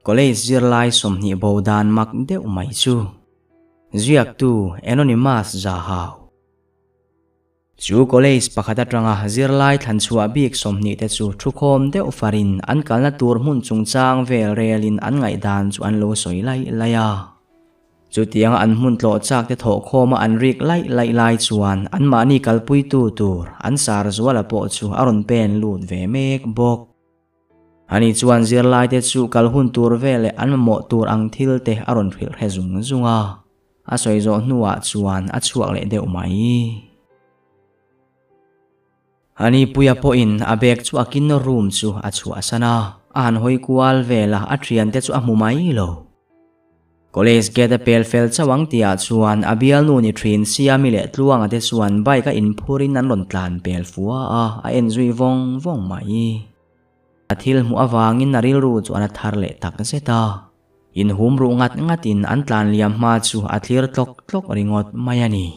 College zirlai somni bodan mak deuh mai chu ziak tu anonymous zahau chu college pakhata tanga zirlai than chua bik somni te chu thukhom deuh farin an kalna tur hmun chungchang vel relin an ngai dan chu an lo soi lai laya chu tiang an hmun tlo chak te tho khoma an rik lai chuan an mani kalpui tu tur an sar zuala po chu aron pen lut ve mek bok ani chuan zirlai te chu kalhun tur vele an mo tur ang thil te aron phil hezung zunga a soizo hnuwa chuan a chuak le deuh mai ani puya po in a bek chu akin no room chu a chua sana an hoi kwal vela a thian te chu a mu mai lo college gate pel fel chawang tia chuan abial nu ni thin siami le tluang ate chuan bike a in phurin an ron tlan pel fuwa a enjoy vong mai athil mu awangin naril ru chu an thar le tak zeta in hum ru ngat in an tlan liam ma chu athlir tlok ringot mayani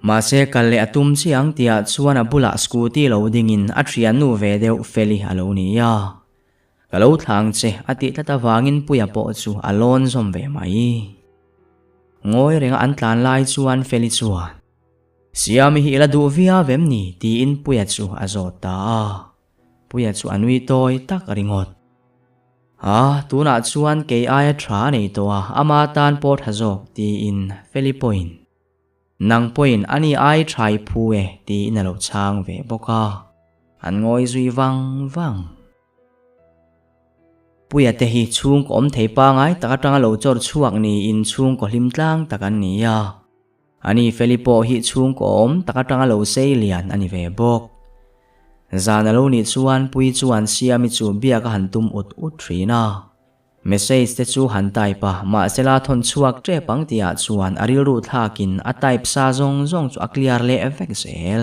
mase kalle atum chiang tia chuan a bula scooty loading in a thian nu ve deuh feli alo nia kalo thang che ati tata wangin puya po chu alon zom ve mai ngoi renga an tlan lai chuan feli chuan siami hi la du via vem ni ti in puya chu azota puya chu anui toy tak ringot tuna chuan ke ai thra nei to ama tan pot hazok ti in feli point nang point ani ai thai phuwe ti in alo chang ve boka an ngoi zui wang puya te hi chung ko om thei pa ngai taka tanga lo chor chuak ni in chung ko hlim tlang takan nia ani felipo hi chung ko om taka tanga lo sei lian ani ve bok zanalo ni chuan pui chuan siami chu bia ka hantum ut thrina message te chu han tai pa ma sela thon chuak tre pang tia chuan aril ru thakin a type sa zong chu a clear le effect sel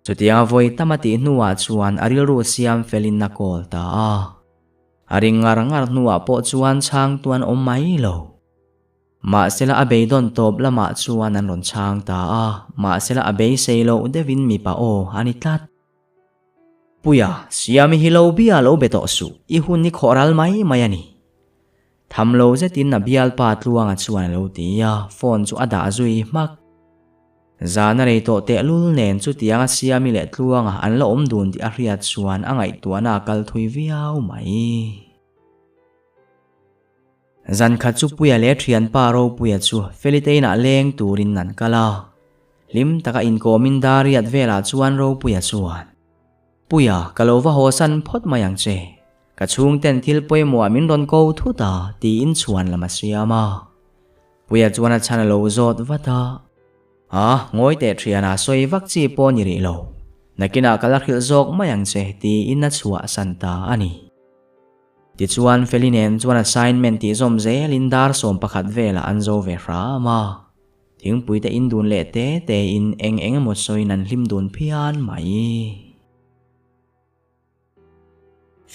chutia voi tamati nuwa chuan aril ru siam felin na call ta aring ngar nuwa po chuan chang tuan om mai lo ma sela abei don top lama chuan an ron chang ta ma sela abei seilo devin mi pa o ani tlat puya siami hilo bia lo beto su I hun ni khoral mai mayani thamlo zetin na bial pa tluanga chuan lo tia phone chu ada zui mak zana rei to te lul nen chu tianga siami le tluanga an lo om dun ti a riat chuan angai tuana kal thui viau mai zan kha chu puya le thian pa ro puya chu feliteina leng turin nan kala lim taka in komin dariat vela chuan ro puya chuan puya kalova hosan phot mayang che kachung ten thil poimo amin ron ko thuta ti in chuan lama siama puya chuan a chana lo zot wata ngoi te thiana soi vak chi po ni ri lo nakina kala khil zok mayang che ti in na chua santa ani ti chuan felinen chuan assignment ti zom ze lindar som pakhat vela anzo ve rama thing puite in dun le te in eng mo soi nan hlim dun phian mai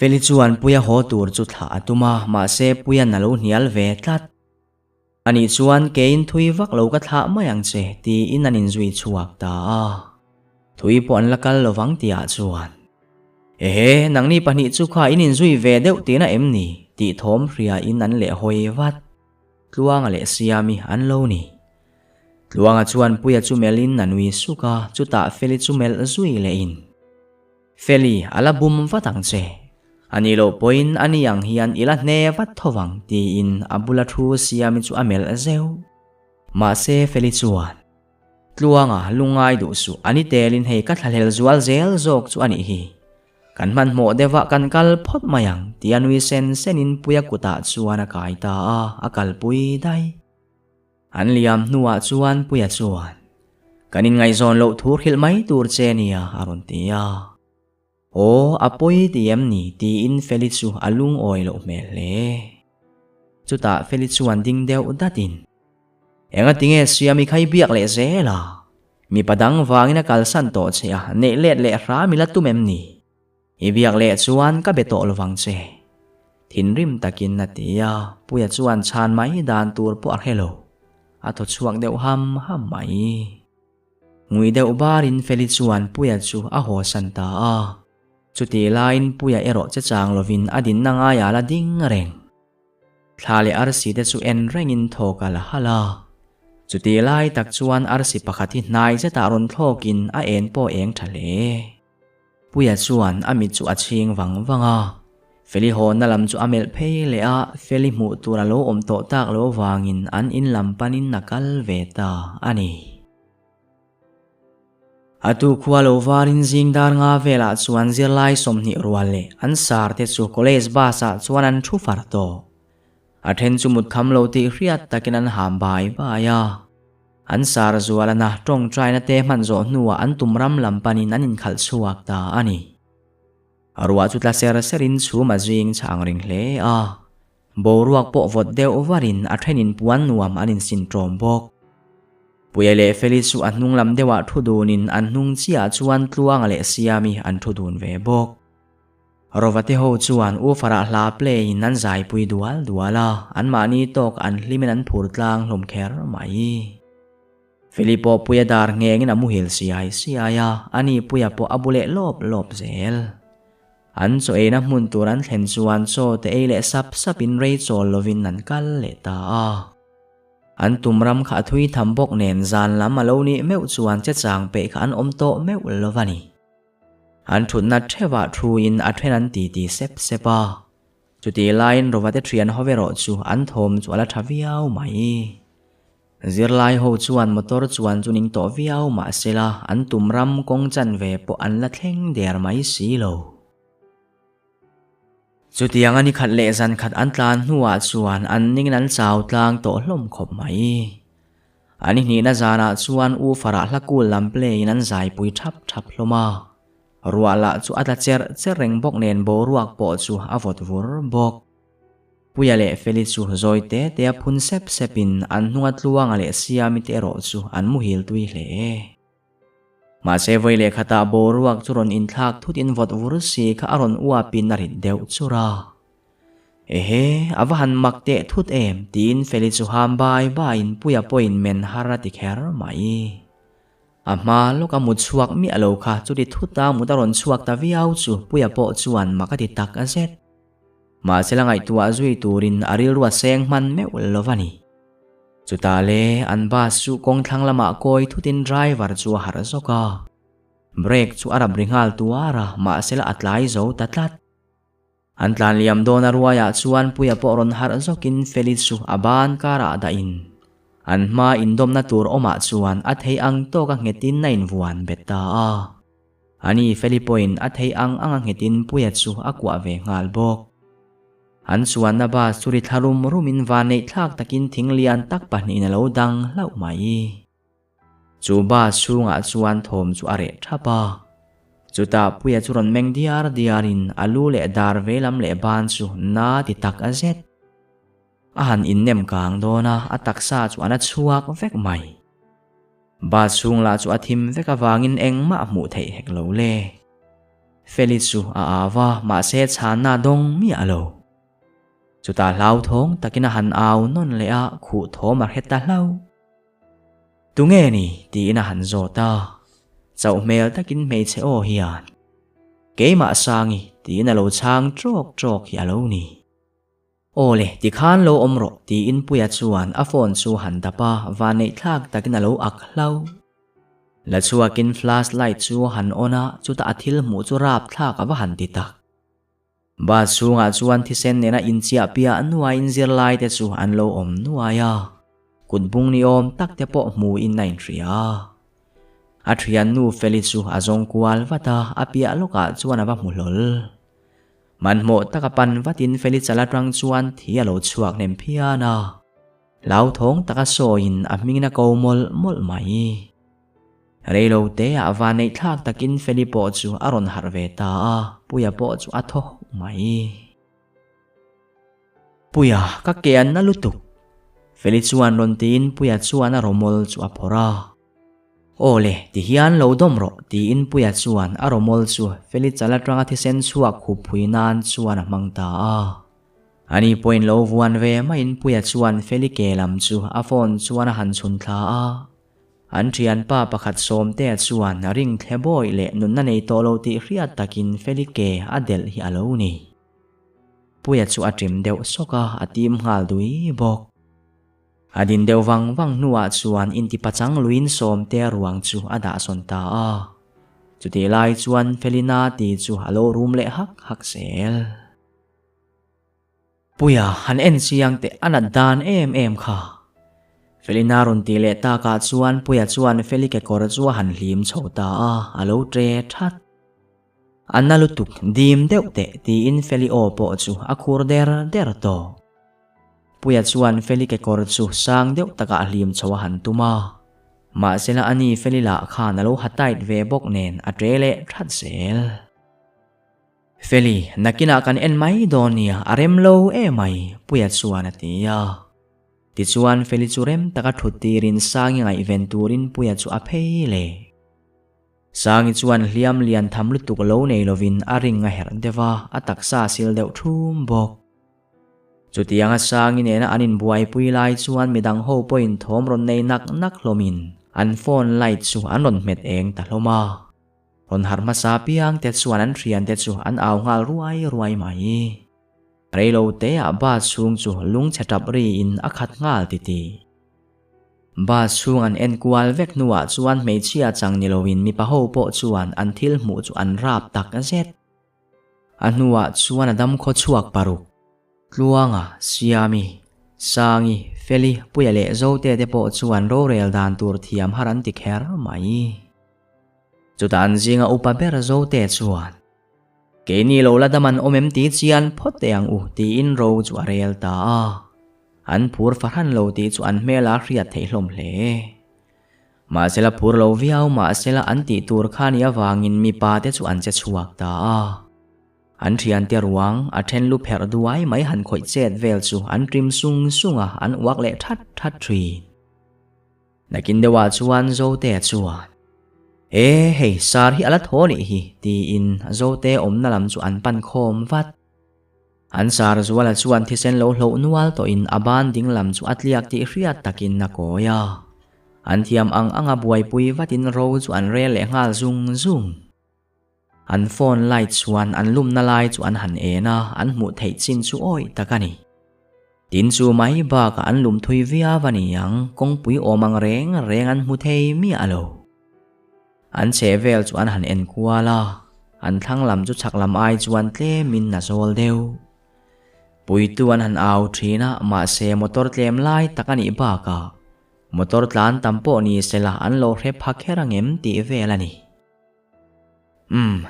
feli chuan puya ho tur chu thla atuma ma se puya nalo hnial ve tlat ani chuan ke in thui vak lo ka thla mayang che ti in anin zui chuak ta thui pon lakal lowang tia chuan nang ni pani chu kha inin zui ve deuh tina emni ti thom ria in an le hoi wat tluanga le siami an lo ni tluanga chuan puya chu melin nanui suka chuta feli chu mel zui le in feli ala bum watang che ani lo point ani yang hian ila hne wat thowang ti in abula thu siami chu amel zeu ma se feli chuan tluanga lungai du su ani telin hei ka thalhel zual zel zok chu ani hi kan man mo dewa kan kal phot mayang tianui senin puya kuta chuan a kaita akal pui dai an liam nuwa chuan puya chuan kanin ngai zon lo thur hil mai tur che nia aron tia apoi tiam ni ti in feli chu alung oi lo mel le chuta feli chuan ding deuh datin enga tinge siami khai biak le zela mi padang wangina kalsan to chea ne let le ra mila tumem ni ibiak le chuan ka beto lowang che thinrim takin na tia puya chuan chan mai dan tur po hello atho chuak deuh ham mai ngui deuh barin feli chuan puya chu a ho santa chuti lain puya ero che chang lovin adin na nga ya la ding reng thlale arsi te chu en rengin thokal hala chuti lai tak chuan arsi pakhat hi hnai che ta ron thlokin a en po eng thale puya chuan ami chu a ching wangwanga feli hon na lam chu amel phei le a feli mu tura lo om to tak lo wangin an in lam panin nakal ve ta ani atu khwalo warin jingdar nga vela chuan zirlai somni ruale an sar te chu college basa chuan an thu far to athen chu mut kham lo ti hriat takin an ham bai ba ya an sar zuala na tong trai na te man zo nuwa an tumram lampanin an in khal chuak ta ani arwa chu tla ser serin chu ma jing chang ring hle a boruak po vot deu warin athenin puan nuam anin sin trom bok puyale feli chu anung lam dewa thudunin annung chia chuan tluang le siami an thudun ve bok rovate ho chuan u fara hla play nan zai pui dual duala an mani tok an hlimen an phur tlang hlom kher mai Filipo puya dar ngengin amu hil siaya ani puya po abule lop zel an so e na mun turan thlen chuan so te e le sapin rei chol lovin nan kal le ta an tumram kha thui thambok nen zan lam aloni meu chuan che chang pe kha an om to meu lovani an thut na thewa thu in a then an ti sepa chuti line rovate thian hovero chu an thom chu ala thaviau mai zirlai ho chuan motor chuan chuning to viau ma sela an tumram kong chan ve po an la thleng der mai si lo chutiang ani khat le zan khat an tlan hnuwa chuan an ning an chaw tlang to hlom khop mai ani ni na zana chuan u fara hlakul lam play in an zai pui thap hloma ruala chu ata cher reng bok nen bo ruak po chu avot vur bok puyale feli chu zoite te phun sepin an hnunga tluang ale siami te ro chu an mu hil tui hle ma se voile khata bo ruak churon in thak thutin vot vur si kha aron uwa pin na rin deu chura ehe avahan makte thut em tin feli chu ham bai in puya point men harati kher mai ama loka mut chuak mi alo kha chudi thuta mutaron chuak ta viau chu puya po chuan makati tak azet ma selangai tua zui turin aril ruwa seng man me ulovani chutale an bus chu kong thlang lama koi thutin driver chu har zoka brake chu arab ringal tuara ma sela atlai zo tatlat an tlan liam dona ruaya chuan puya po ron har zokin feli chu aban kara da in an ma indom na tur oma chuan athei ang to ka ngetin nain vuan beta ani felipoin athei ang ngetin puya chu akwa ve ngal bok an chuan na ba suri tharum rumin vanei thlak takin thinglian tak pahni na lo dang lau mai chu ba chunga chuan thom chu are thapa chuta puya churon meng diarin alu le dar velam le ban chu na ti tak azet ahan innem kang dona ataksa chu ana chuak vek mai ba chungla chu athim veka wangin engma mu thei hek lo le felichu awa ma se chana dong mi alo chuta lau thong takina han aw non le a khu thoma heta lau tunge ni ti na han zota chau mel takin me che o hian keima sangi ti na lo chang trok hi alo ni ole ti khan lo omro ti in puya chuan a phone chu han dapa vanei thlak takin alo ak hlau la chuakin flashlight chu han ona chuta athil mu chu rap thlak awa han ti tak ba chunga chuan thisen nena inchia pia nuwa in zirlai te chu an lo om nuaya kunbung ni om tak te po mu in nain ria athrian nu feli chu azong kwal wata apia loka chuan awa mulol manmo takapan watin feli chalatrang chuan thialo chuak nem phiana lau thong taka soin amingna komol mol mai reilo te awanei thlak takin feli po chu aron harve ta puya po chu atho mai puya ka kean na lutuk feli chuan rontin puya chuan aromol chu aphora ole ti hian lo domro ti in puya chuan aromol chu feli chalatranga thisen chuak khuphuinan chuan mangta ani point lo vuan ve ma in puya chuan feli kelam chu a phone chuan han chun thla an thian pa pakhat som te chuan ring thleboi le nun na nei tolo ti hriat takin Felike adel hi alo ni puya chu atrim deuh soka atim ngal dui bok adin deuh wang nuwa chuan inti pachang luin som te ruang chu ada son ta a chuti lai chuan Felina ti chu alo room le hak sel puya han en siang te anat dan em kha Felina run ti le ta ka chuan puya chuan Felike kor chu han hlim chhota a alo tre that anna lutuk dim deuh te ti in Feli o po chu akhur der to puya chuan Felike kor chu sang deuh taka hlim chhowa han tuma ma sela ani Felila khan alo hatait ve bok nen atrele that sel Feli nakina kan en mai donia arem lo e mai puya chuan atia ti chuan Feli churem taka thuti rin sangi ngai venturin puya chu aphei le sangi chuan hliam lian tham lutuk lo nei lovin aring a her dewa ataksa sil deuh thum bok chutianga sangi nena anin buai pui lai chuan midang ho point thom ron nei nak hlomin an phone light chu an ron met eng ta hloma ron harma sa piang te chuan an thian te chu an aw ngal ruai mai reilo te a ba chung chu lung chetap ri in akhat ngal ti ba chung an en kwal vek nuwa chuan meichia chang nilowin mi pa ho po chuan an thil mu chu an rap tak a zet anuwa chuan adam kho chuak paruk tluanga siami sangi Feli puya le zote te po chuan ro rel dan tur thiam haran ti kher mai chutan zinga upa ber zote chuan keni lo ladaman omem ti chian phot yang u ti in ro chu arel ta an phur farhan lo ti chu an mela hriat theilom hle ma sela phur lo viau ma sela an ti tur khania wangin mi pa te chu an che chuak ta an thian te ruang a then lu pher duai mai han khoi chet vel chu an trim sunga an wak le that thri nakin dewa chuan zo te chuan hei sar hi ala thoni hi ti in zo te om na lam chu an pan khom vat an sar zuala chuan thisen lo hlo nual to in aban ding lam chu atliak ti hriat takin na koya an thiam anga buai pui vatin ro chu an rel le ngal zung an phone light chuan an lum na lai chu an han ena an mu thei chin chu oi takani tin chu mai ba ka an lum thui via vani yang kong pui omang reng an mu thei mi alo an chevel chu an han en kuala an thang lam chu chak lam ai chuan tle min na zol deu pui tu an han au thina ma se motor tlem lai takani ba ka motor tlan tampo ni sela an lo hre phak herangem ti velani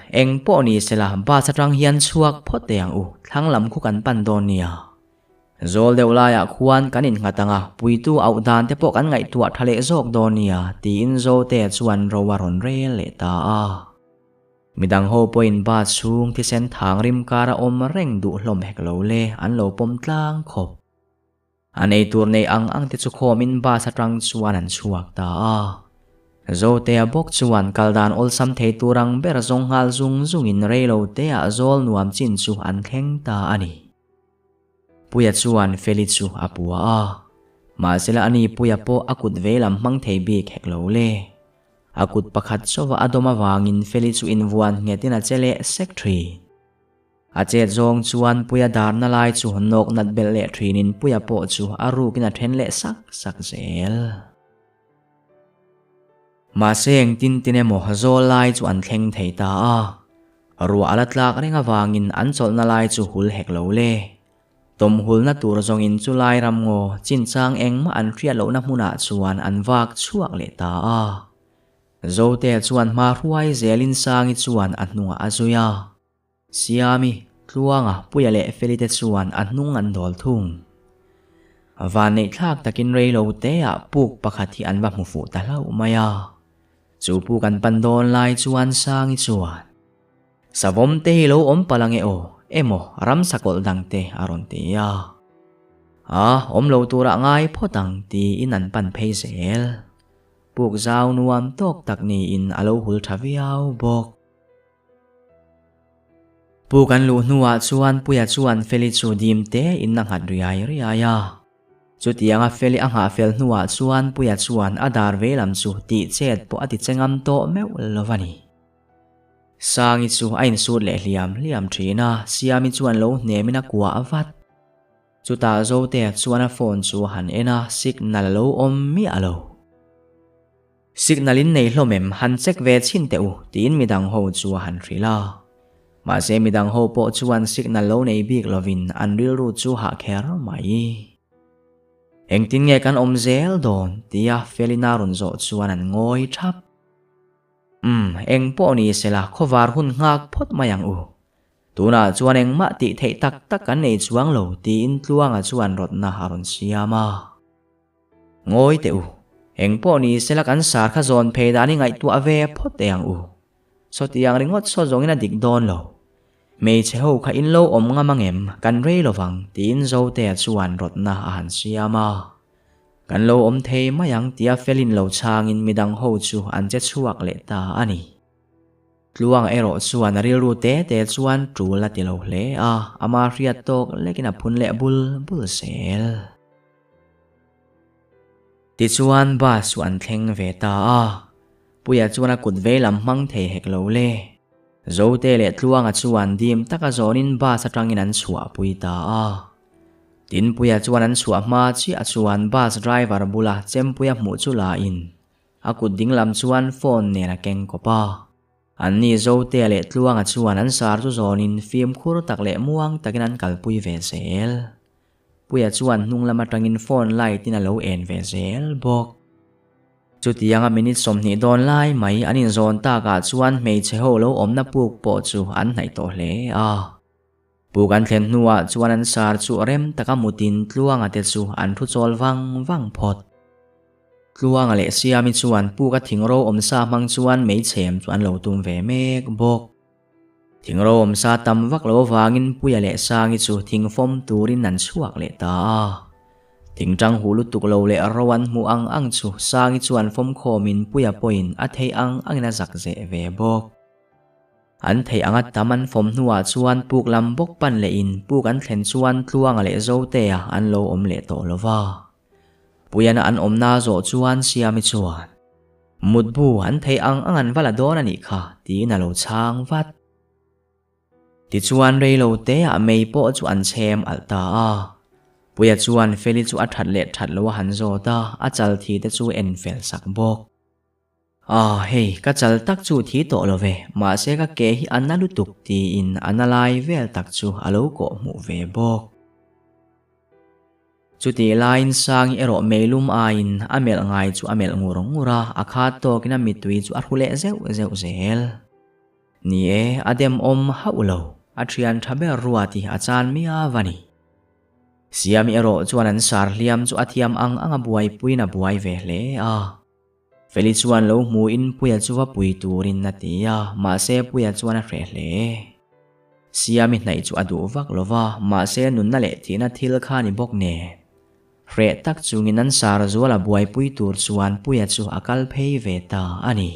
eng po ni sela ba satrang hian chuak phot yang u thang lam khu kan pan don nia zol deulaya khuan kanin ngatanga puitu au dan te po kan ngai tua thale zok don nia ti in zo te chuan rowaron re le ta midang ho point ba chung ti sen thang rim kara om reng du hlom hek lo le an lo pom tlang khop anei tur nei ang te chu khomin ba satrang chuan an chuak ta zo te bok chuan kaldan ol sam thei turang ber zong hal zung in reilo te a zol nuam chin chu an thleng ta ani puya chuan Feli chu apua ma sela ani puya po akut velam mang thei bik hek lo le akut pakhat chowa adoma wangin Feli chu in vuan ngetina chele secretary ache zong chuan puya dar na lai chu nok nat bel le thinin puya po chu aru kina then le sak zel ma seng tin mo hazol lai chu an thleng thei ta ru alatlak renga wangin an chol na lai chu hul hek lo le tom hul na tur zong in chu lai ram ngo chin chang eng ma an hria lo na hmuna chuan an wak chuak le ta zo te chuan ma ruai zelin sangi chuan an hnunga azuya siami tluanga puya le Feli te chuan an hnung an dol thung van nei thak takin reilo te puk pakhathi an wa mu fu ta lau maya chu pu kan pandon lai chuan sangi chuan savom te lo om palange emo ram sakol dang te aron te om lo tura ngai photang ti in an pan phei zel puk zau nuam tok tak ni in alo hul thaviau bok pukan lu nuwa chuan puya chuan Feli chu dim te in nang hat riaya Chu tianga feli anga fel nuwa chuan puya chuan adar ve lam chu ti chet po ati chengam to meu lovani. Sangi chu ain sut le liam thina siami chuan lo hnemina kwa avat. Chu ta zo te chuan a phone chu han ena signal lo om mi alo. Signalin nei hlomem han chek ve chin teu tin midang ho chu han rila. Ma se midang ho po chuan signal lo nei bik lovin an ril ru chu ha kher mai. Eng tin nge kan om zel don tia felina run zo chuan an ngoi thap. Eng po ni sela khovar hun ngak phot mayang u. Tuna chuan eng ma ti thei tak kan nei chuang lo ti in tluanga chuan rot na harun siama. Ngoi te u. Eng po ni sela kan sar kha zon phei dani ngai tu ave phot yang u. So tiang ringot so zongina dik don lo. Mei che ho kha in lo om nga mangem kan rei lovang tin zo te chuan rot na han siama. Kan lo om thei mayang tia felin lo changin midang ho chu an che chuak le ta ani. Tluang ero chuan ril ru te chuan tru la ti lo hle a ama riat tok lekina phun le bul sel. Ti chuan ba chuan thleng ve ta a. Puya chuan a kut ve lam mang thei hek lo le. Zo te le tluanga chuan dim taka zonin ba sa tangin an chua pui ta a. Tin puya chuan an chua ma chi a chuan bus driver bula chem puya mu chu la in. A kut ding lam chuan phone ne na keng ko pa. An ni zo te le tluanga chuan an sar chu zonin film khur tak le muang takin an kal pui ve zel. Puya chuan nung lama tangin phone lai tin a lo en ve zel bok. Chu tianga minute som ni don lai mai anin zon ta ka chuan mei che ho lo om na puk po chu an nai to hle a. Pukan thlen nuwa chuan an sar chu rem taka mutin tluanga te chu an thu chol wang phot. Tluanga le siami chuan puka thingro om sa mang chuan mei chem chuan lo tum ve mek bok. Thingro om sa tam vak lo wangin puya le sangi chu thingfom turin an chuak le ta. Thingtang hulu tuk lo le arawan mu ang chu sangi chuan fom khomin puya poin a thei angina zak ze ve bok. An thei angat taman fom nuwa chuan puk lam bok pan le in puk an thlen chuan tluanga le zo te an lo om le to lova. Puyana an om na zo chuan siami chuan. Mutbu an thei angan vala don ani kha ti na lo chang vat. Ti chuan rei lo te a mei po chu an chem alta a. Puya chuan feli chu a that le that lo han zo ta a chal thi te chu en fel sak bok. Hei, ka chal tak chu thi to lo ve, ma se ka ke hi an nalu tuk ti in analai vel tak chu alo ko mu ve bok. Chu ti lain sang ero melum ain amel ngai chu amel ngurong ngura akha to kina mitui chu arhule zeu zel. Ni e adem om haulo, atrian thabe ruati achan mi avani. Siami ero chuan an sar liam chu athiam anga buai puina buai ve hle a. Feli chuan lo mu in puya chuwa pui turin na tia ma se puya chuan a hre hle. Siami hnai chu adu vak lova ma se nun na le thina thil kha ni bok ne. Hre tak chungin an sar zuala buai pui tur chuan puya chu akal phei ve ta ani.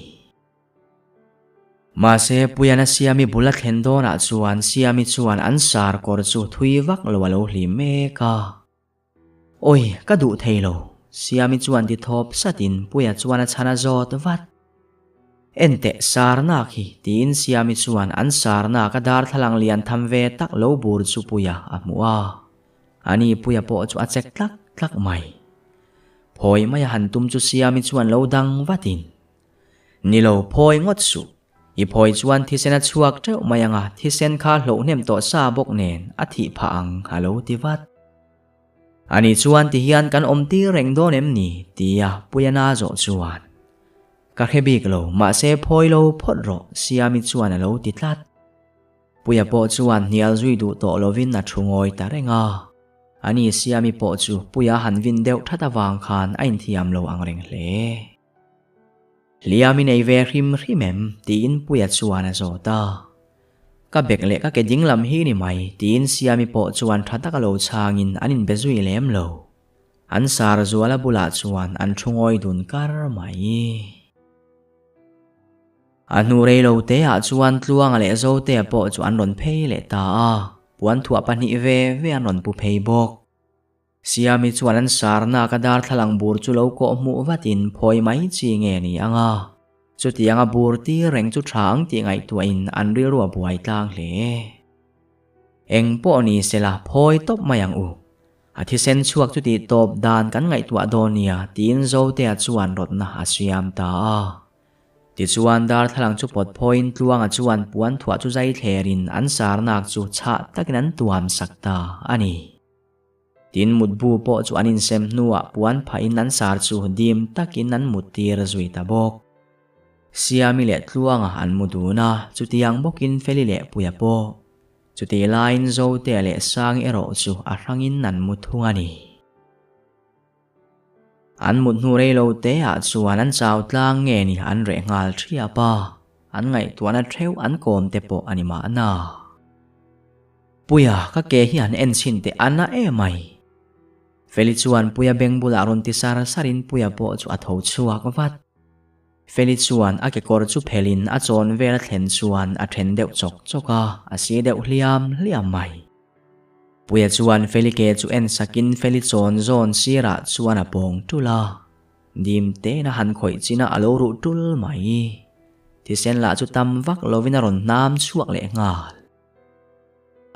Ma se puya na siami bulat hendona chuan siami chuan an sar kor chu thui vak lo hli me ka. Oi, ka du thei lo. Siami chuan di thop satin puya chuan a chana zot vat. Ente sar na khi tin siami chuan an sar na ka dar thalang lian tham ve tak lo bur chu puya amua. Ani puya po chu a chek tlak mai. Phoi maya hantum chu siami chuan lo dang vatin. Nilo phoi ngot su. I phoi chuan thisen a chuak treu mayanga thisen kha lo nem to sa bok nen a thi pha ang halo ti vat. Ani chuan ti hian kan om ti reng don em ni tia puyana zo chuan. Ka khebik lo ma se phoi lo phot ro siami chuan a lo ti tlat. Puya po chuan nial zui du to lovin na thungoi ta renga. Ani siami po chu puya han vin deuh thata wang khan ain thiam lo ang reng hle. Liami nei ve hrimem tin puya chuan a zo ta. Ka bek le ka ke ding lam hi ni mai tin siami po chuan thata ka lo changin anin bezui lem lo. An sar zuala bula chuan an thungoi dun kar mai. Anu rei lo te a chuan tluanga le zo te po chuan ron phei le ta a. Puan thua pani ve an ron pu phei bok. siami chuan an sarna ka dar thalang bur chu lo ko mu vatin phoi mai chi nge ni anga chu tianga bur ti reng chu thang ti ngai tu in an ri ru buai tlang hle eng po ni sela phoi top mayang u athi sen chuak chu ti top dan kan ngai tu adonia tin zo te chuan rot na asiam ta ti chuan dar thalang chu pot point luanga chuan puan thua chu zai thlerin an sarnak chu cha takin an tuam sakta ani tin mutbu po chu anin sem nuwa puan pha in an sar chu dim takin an mutir zui ta bok siami le tluanga an muduna chu tiang bokin feli le puya po chu ti line zo te le sang ero chu arangin nan muthungani an mut nu rei lo te a chuan an chaw tlang nge ni an re ngal thria pa an ngai tuana theu an kom te po anima na puya ka ke hi an en chin te ana e mai feli chuan puya beng bula ron ti sar sarin puya po chu a tho chuak vat feli chuan a ke kor chu phelin a chon vel thlen chuan a then deuh chok choka a si deuh hliam mai puya chuan feli ke chu en sakin feli chon zon sira chuan a pong tula dim te na han khoi china alo ru tul mai ti sen la chu tam vak lovina ron nam chuak le ngal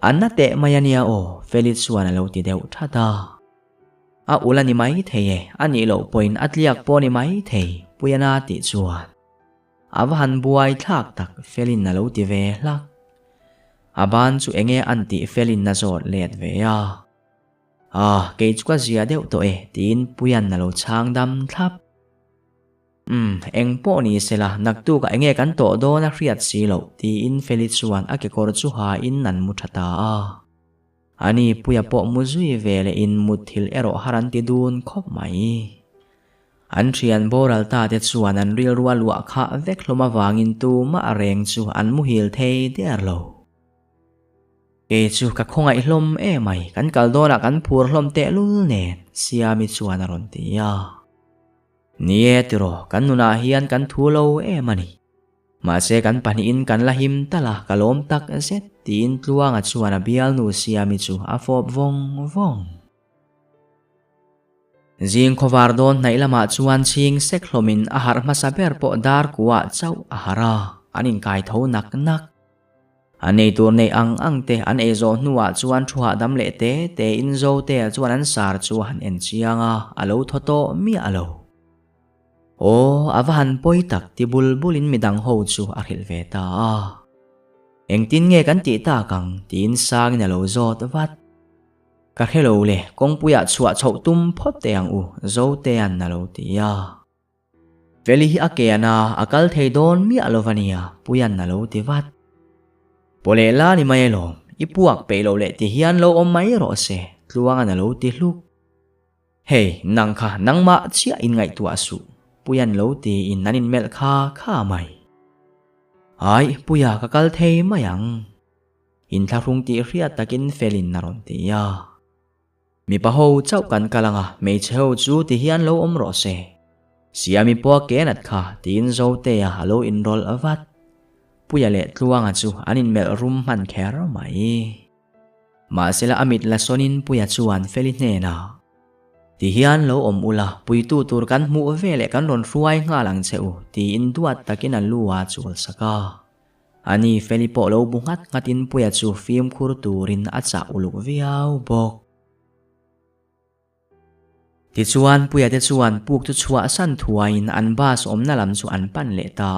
anna te mayania o feli chuan alo ti deuh thata a ulani mai theye ani lo point atliak po ni mai thei puyana ti chuan avahan buai thak tak felin na lo ti ve hlak aban chu enge anti felin na zot let ve a ke chukwa zia deuh to e tin puyan na lo chang dam thlap eng po ni sela naktu ka enge kan to do na hriat si lo ti in feli chuan a ke kor chu ha in nan mu thata ani puya po muzui vele in muthil ero haran ti dun khop mai an thian boral ta te chuan an ril ruwa lua kha vek hloma wangin tu ma areng chu an mu hil thei der lo ke chu ka khongai hlom e mai kan kaldona kan phur hlom te lul nen siami chuan aron ti ya nie tiro kan nuna hian kan thu lo e mani ma se kan pani in kan lahim tala kalom tak zet tin tluanga chuan a bial nu siami chu a fop vong Zing khowar don nai lama chuan ching sek hlomin a har masaber po dar kuwa chau a hara anin kai tho nak anei tur nei ang te an e zo nuwa chuan thuha dam le te in zo te chuan an sar chuan en chianga alo thoto mi alo o avahan poi tak ti bulbulin midang ho chu a khil ve ta eng tin nge kan ti ta kang tin sang na lo zot vat ka hello le kong puya chua chho tum phot te ang u zo te an na lo ti ya veli hi akena akal thei don mi alovania puyan na lo ti vat pole la ni mai lo ipuak pe lo le ti hian lo om mai ro se tluanga na lo ti hluk hey nang kha nang ma chia in ngai tu asu puyan lo ti in nanin mel kha mai ai puya ka kal thei mayang in tharung ti hria takin felin naron ti ya mi pa ho chau kan kalanga me cheu chu ti hian lo om ro se siami po ke nat kha tin zo te ya halo in rol avat puya le tluanga chu anin mel rum man kher mai ma sela amit la sonin puya chuan feli hne na ti hian lo om ula pui tu tur kan mu vele kan ron ruai nga lang cheu ti in duat takin an luwa chul saka ani feli po lo bungat ngatin puya chu film khur turin acha uluk viau bok ti chuan puya te chuan puk tu chua san thuain an bas om na lam chu an pan le ta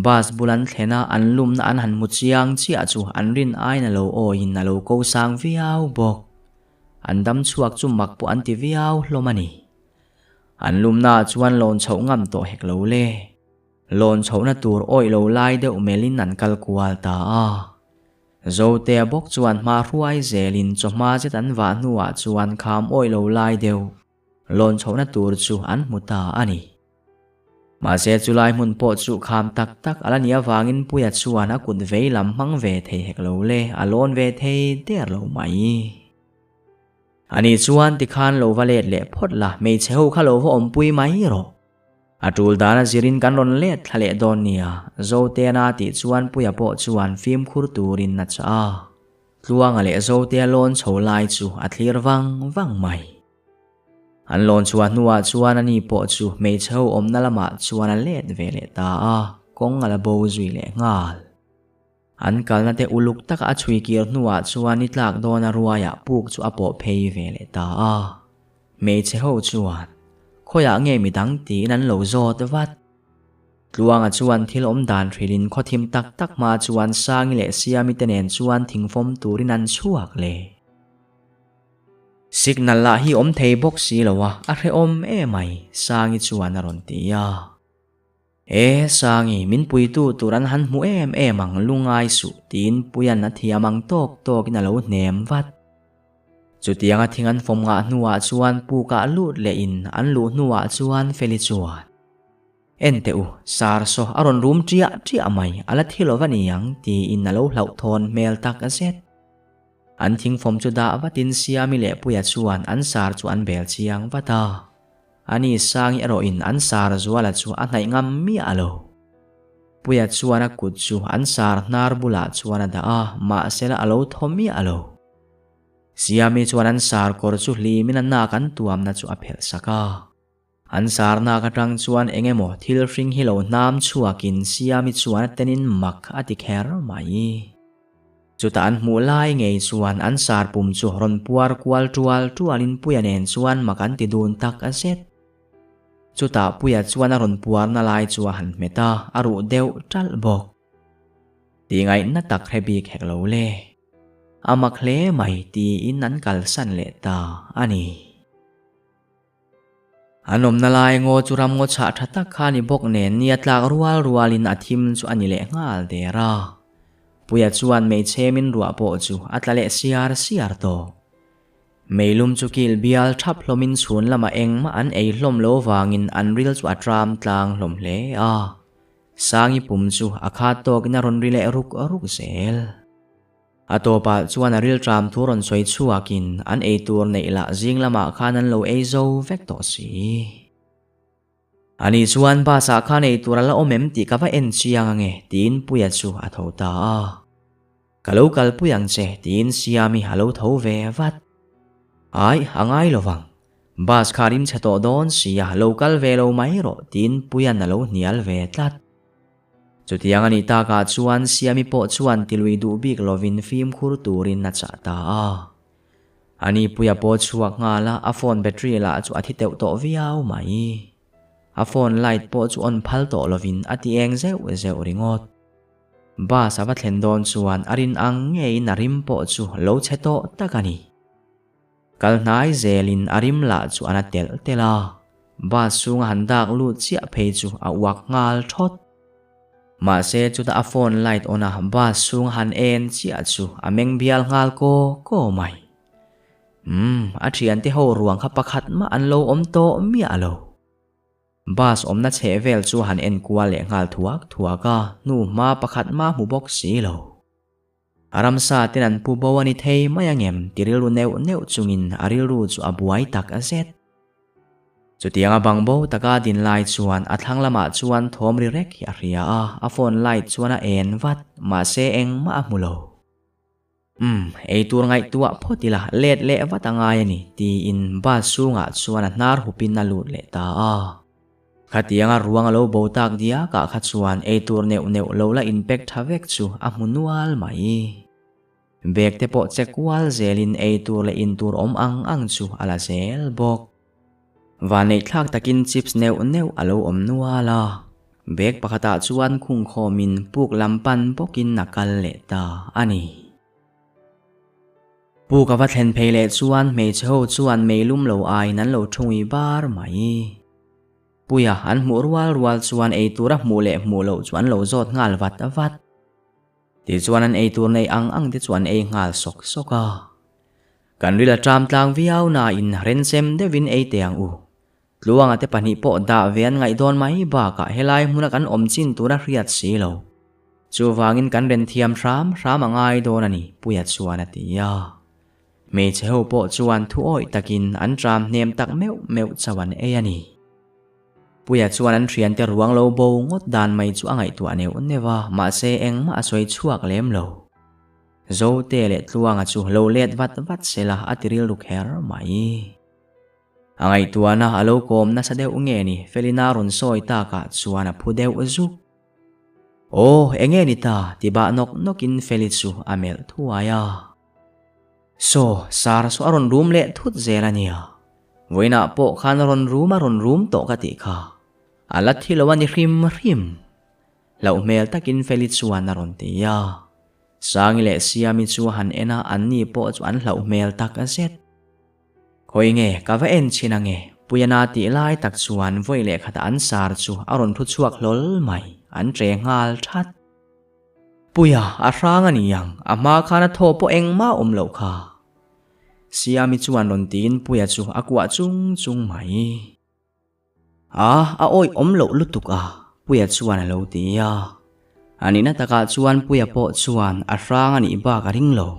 bas bulan thlena an lum na an han mu chiang chia chu an rin ai na lo o in na lo ko sang viau bok an dam chuak chu mak pu an ti viau hlomani an lum na chuan lon chho ngam to hek lo le lon chho na tur oi lo lai de umelin an kal kwal ta zo te bok chuan ma ruai zelin choma che tan wa nuwa chuan kham oi lo lai deu lon chho na tur chu an muta ani ma se chulai mun po chu kham tak alania wangin puya chuan a kun vei lam mang ve thei hek lo le alon ve thei der lo mai ani chuan ti khan lo valet le phot la me cheu kha lo om pui mai ro atul dana zirin kan ron let thale don nia zo te na ti chuan puya po chuan film khur turin na cha tluang a le zo te lon chho lai chu a thlir wang wang mai an lon chuan nuwa chuan ani po chu mei chho omna lama chuan a let ve le ta a kong ala bo zui le ngal an kalna te uluk tak a chui kir nuwa chuan ni tlak don a ruaya puk chu a po phei ve le ta a mei chho chuan khoya nge mi dang ti nan lo zot wat tluang a chuan thil om dan thrilin khothim tak tak ma chuan sang le siami tenen chuan thingfom turin an chuak le signal la hi om thei box si lowa a hre om e mai sangi chuan a ron tia sangi min pui tu turan han mu em ang lungai su tin puyan na thiamang tok tok in alo hnem wat chutiang a thingan fom nga nuwa chuan pu ka lut le in an lu nuwa chuan feli chuan enteu sar so aron room tria mai ala thilovani yang ti in alo hlau thon mel tak a set an thing fom chu da watin siami le puya chuan an sar chu an bel chiang wata ani sangi aro in an sar zuala chu a hnai ngam mi alo puya chuan a kut chu an sar nar bula chuan a da a ma sela alo thomi alo siami chuan an sar kor chu hli min an na kan tuam na chu a phel saka an sar na ka tang chuan engemaw thil hring hi lo nam chuakin siami chuan tenin mak ati kher mai chuta an hmu lai ngei chuan an sar pum chu ron puar kwal tualin puya nen chuan makan ti dun tak a set chuta puya chuan a ron puar na lai chu han meta aru deuh tal bok ti ngai na tak hebi khek lo le amak hle mai ti in an kal san le ta ani anom na lai ngo churam ngo cha thatak khani bok nen ni atlak rualin athim chu ani le ngal dera puya chuan mei chemin ruwa po chu atlale siar to meilum chu kil bial thap hlomin chhun lama engma an ei hlom lo wangin an ril chu atram tlang hlom hle a sangi pum chu akha tok na ron rile ruk zel atopa chuan a ril tram thuron soi chuakin an ei tur nei la jing lama khan an lo ei zo vek to si ani chuan ba sa khan ei tur la omem ti ka va en chiang nge tin puya chu a thota kalo kal puyang che tin siami halo tho ve wat ai angai lowang bas kharim chato don sia local velo mai ro tin puyan alo nial ve tlat chutiang ani ta ka chuan siami po chuan tilui du bik lovin film khur turin na cha ta ani puya po chuak nga la a phone battery la chu athi teu to viau mai a phone light po chu on phal to lovin ati eng zeu ringot ba sa va thlen don chuan arin ang ngei narim po chu lo cheto takani kal nai zelin arim la chu ana tel tela ba sung handak lu chia phei chu a wak ngal thot ma se chu ta phone light ona ba sung han en chia chu ameng bial ngal ko mai a thian te ho ruang kha pakhat ma an lo om to mi alo bas omna che vel chu han en kwa le ngal thuaka nu ma pakhat ma mu bok si lo aram sa tenan pu bawani thei mayangem tirilu neu chungin arilu chu abuai tak a zet chutianga bangbo taka din lai chuan athang lama chuan thom ri rek hi ria a phone light chuan a en wat ma se eng ma mulo ei tur ngai tua photila let le watangai ani ti in ba sunga chuan a nar hupin na lut le ta khatianga ruang lo bo tak dia ka kha chuan ei tur neu lo la impact havek chu a munual mai bek te po chekwal zelin ei tur le in tur om ang chu ala zel bok vanei thlak takin chips neu alo om nuala bek pakhata chuan khung khomin puk lampan bokin nakal le ta ani puk awa thlen pheile chuan mei chho chuan meilum lo ai nan lo thungui bar mai puya an mu rual chuan ei tura mu le mu lo chuan lo zot ngal wat ti chuan an ei tur nei ang ti chuan ei ngal soka kan rila tram tlang viau na in rensem devin ei teang tluang ate pani po da vian ngai don mai ba ka helai muna kan omchin tura riat si lo chu wangin kan ren thiam ram angai don ani puya chuan atia me chho po chuan thu oi takin an tram nem tak meu chawan e ani puya chuan an thian te ruang lo bo ngot dan mai chu angai tu aneu newa ma se eng ma soi chuak lem lo zo te le tluanga chu lo let vat sela atiril ruk her mai angai tuana alo kom na sadeu nge ni felina ron soi ta ka chuana phudeu azuk o enge ni ta tiba nokin felichu amel thuaya so sar so aron room le thut zelania voina po khan ron room to ka ti kha alat hilawani rim lau mel takin felichuan ron tia sang le siami chu han ena anni po chu an lau mel tak a set khoi nge ka va en china nge puyana ti lai tak chuan voi le khata an sar chu aron thu chuak lol mai an tre ngal that puya a rang ani yang ama khana tho po engma lo kha siami chuan ron tin puya chu akwa chung mai a oi lo lutuk a puya chuan lo tia anina taka chuan puya po chuan a rang ani ba ka ring lo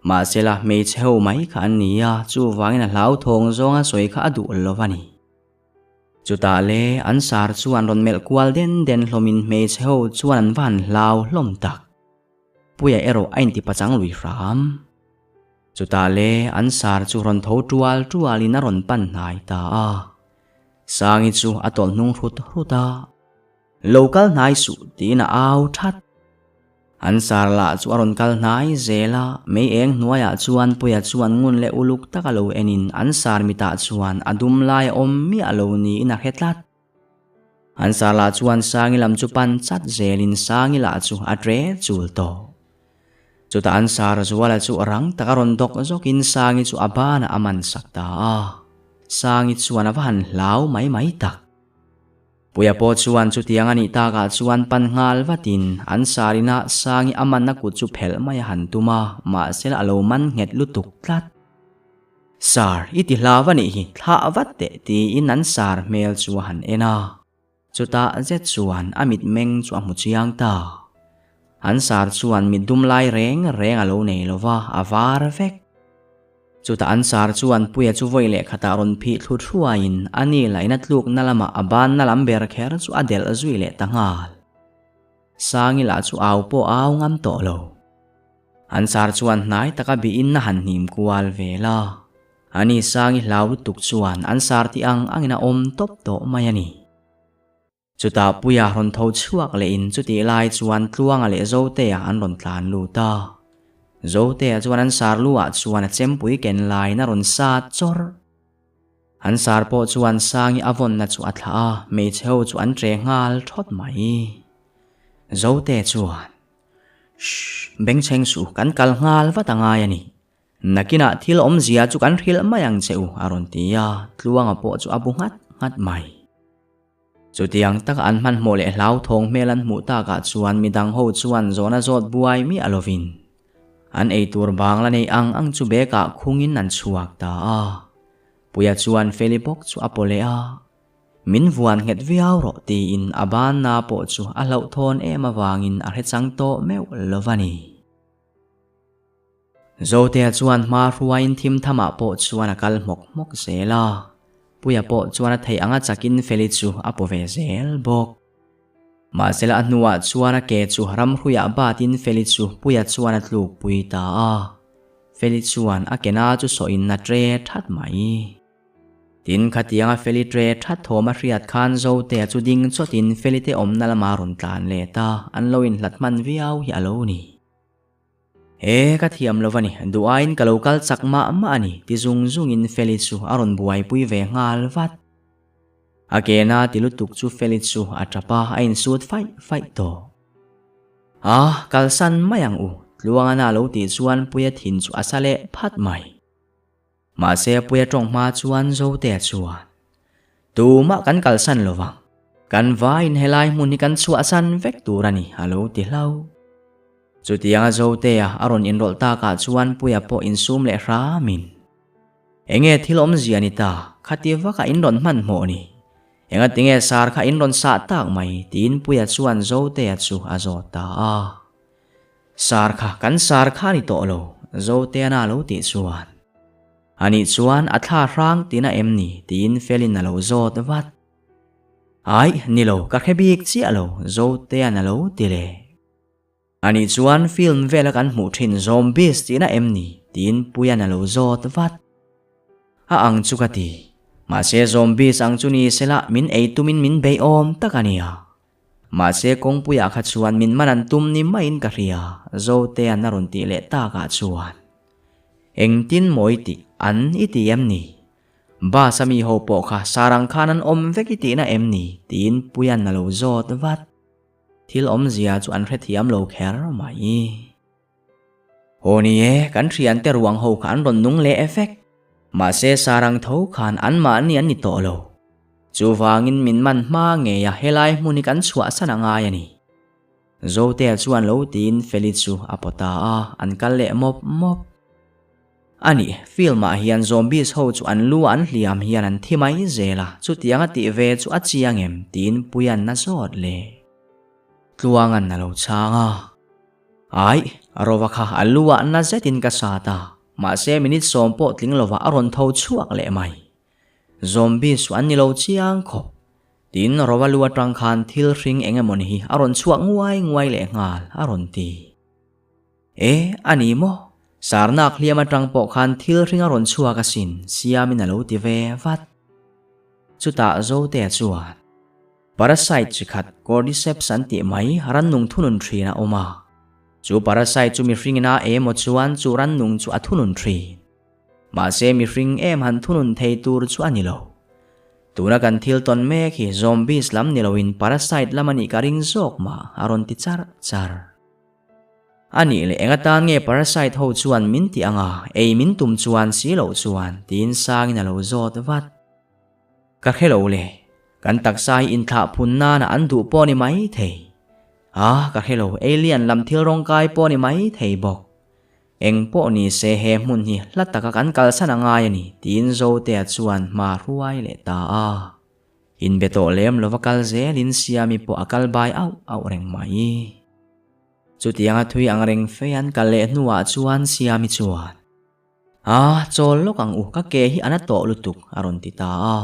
ma sela me cheu mai kha ania chu wangina hlau thong zonga soi kha adu lovani chuta le an sar chuan ron mel kwal den hlomin me cheu chuan van hlau hlom tak puya ero ain ti pachang lui ram chuta le an sar chu ron tho tualina ron pan nai ta a sangi chu atol nung ruta local nai su tina au that an sar la chu aron kal nai zela me eng nuaya chuan puya chuan ngun le uluk takalo enin an sar mita chuan adum lai om mi alo ni ina hetlat an sar la chuan sangi lam chu pan chat zelin sangi la chu atre chul to chuta an sar zuala chu rang takaron dok zokin sangi chu abana aman sakta sangi chuan avan lau mai tak puya po chuan chu tiang ani ta ka chuan pan ngal vatin an sarina sangi aman na ku chu phel mai han tuma ma sel alo man nget lutuk tlat sar iti hlawani hi thla vatte ti in an sar mel chuan ena chuta zet chuan amit meng chu amu chiang ta an sar chuan mi dum lai reng alo nei lova avar vek chuta an sar chuan puya chu voi le khata ron phi thlut hruain ani laina tluk nalama aban nalam ber kher chu adel azui le tangal sangi la chu aw po aw ngam to lo an sar chuan nai taka bi in na han nim kwal vela ani sangi hlau tuk chuan an sar ti angina om top to mai ani chuta puya ron tho chuak le in chuti lai chuan tluanga le zo te an ron tlan lu ta zote chuan an sar luwa chuan a chempui ken lai na ron sa chor an sar po chuan sangi avon na chu athla me cheu chu an tre ngal thot mai zote chuan beng cheng su kan kal ngal watanga yani nakina thil om zia chu kan thil mayang cheu aron tia tluanga po chu abungat mai chu tiang tak an man mole hlau thong melan mu ta ka chuan midang ho chuan zona zot buai mi alovin an ei tur bangla nei ang chu beka khungin an chuak ta puya chuan felipok chu apole min vuan nget viau ro ti in aban na po chu a hlau thon ema wangin a hechang to meu lovani zote chuan ma ruain thim thama po chuan a kal mok zela puya po chuan a thei anga chakin feli chu apove zel bok ma sela nuwa chuan a ke chu ram hruya batin feli chu puya chuan a tluk pui ta feli chuan a kena chu so in na tre that mai tin khatianga feli tre that thoma hriat khan zo te chu ding chotin feli te om nalama ron tlan le ta an loin hlatman viau hi alo ni ka thiam lovani duain kalokal chakma ma ani ti zung in feli chu aron buai pui ve ngal vat akena tilutuk chu feli chu atrapa ain sut fai to kalsan mayang luanga na lo ti chuan puya thin chu asale phat mai ma se puya tong ma chuan zo te chuan tu ma kan kalsan lowang kan vain helai mun ni kan chu asan vek turani alo ti hlau chu tianga zo te aron enrol ta ka chuan puya po in sum le ramin enge thilom ziani ta khatiwa ka inron man mo ni enga tinge sar kha inron sa tak mai tin puya chuan zo te chu azota sar kha kan sar kha ni to lo zo te na lo ti chuan ani chuan atha rang tina emni tin felin na lo zot wat ai ni lo ka khebik chi alo zo te na lo ti le Ani chuan film vela kan hmu thin zombies tina emni tin puyan alo zot vat. A ang chukati ma se zombies ang chuni sela min eitumin min bei om takania. Ma se kong puya kha chuan min manan tum ni main ka ria zo te an naron ti le ta ka chuan. Eng tin moi ti an iti emni. Ba sami ho po kha sarang khanan om vekiti na emni tin puyan alo zot vat. Thil om zia chu an hrethiam lo kher mai. Honi e kan thian te ruang ho khan ron nung le effect. Ma se sarang tho khan an ma ni an ni to lo. Chu wangin min man ma nge ya helai muni kan chua sana nga ya ni. Zo te chuan lo tin Felichu apota a an kal le mop mop. Ani film a hian zombies ho chu an lu an hliam hian an thimai zela chu tianga ti ve chu achiang em tin puyan na zot le. Tluangan na lo changa. Ai arova kha aluwa na zetin kasata. Ma se minute sompo tling lova aron tho chuak le mai. Zombies wan ni lo chiang khop. Tin rova luwa tang khan thil ring engemon hi aron chuak nguai le ngal aron ti. Ani mo sarnak liama tang po khan thil ring aron chuak asin siamin alo ti ve vat. Chuta zo te chuan. Parasite chikhat cordyceps anti mai ran nung thunun thri na oma. Chu parasite chu mi ringina mo chuan chu ran nung chu athunun thri. Ma se mi ring han thunun thei tur chu anilo. Tuna kan thil ton me khi zombies lam niloin parasite lamani ka ring zok ma aron ti char char. Ani le engatan nge parasite ho chuan min ti anga min tum chuan si lo chuan tin sang na lo zot vat. Ka khelo le kan taksai in tha phunna na an du po ni mai thei. Ka hello alien lam thil rong kai po ni mai thei bok. Eng po ni se he mun hi lataka kan kal sana nga ya ni tin zo te chuan ma ruai le ta a. In beto lem lovakal ze lin siami po akal bai au reng mai. Chu tianga thui ang reng fean kal le nuwa chuan siami chuan. Chol lok ang ka ke hi anato lutuk aron ti ta a.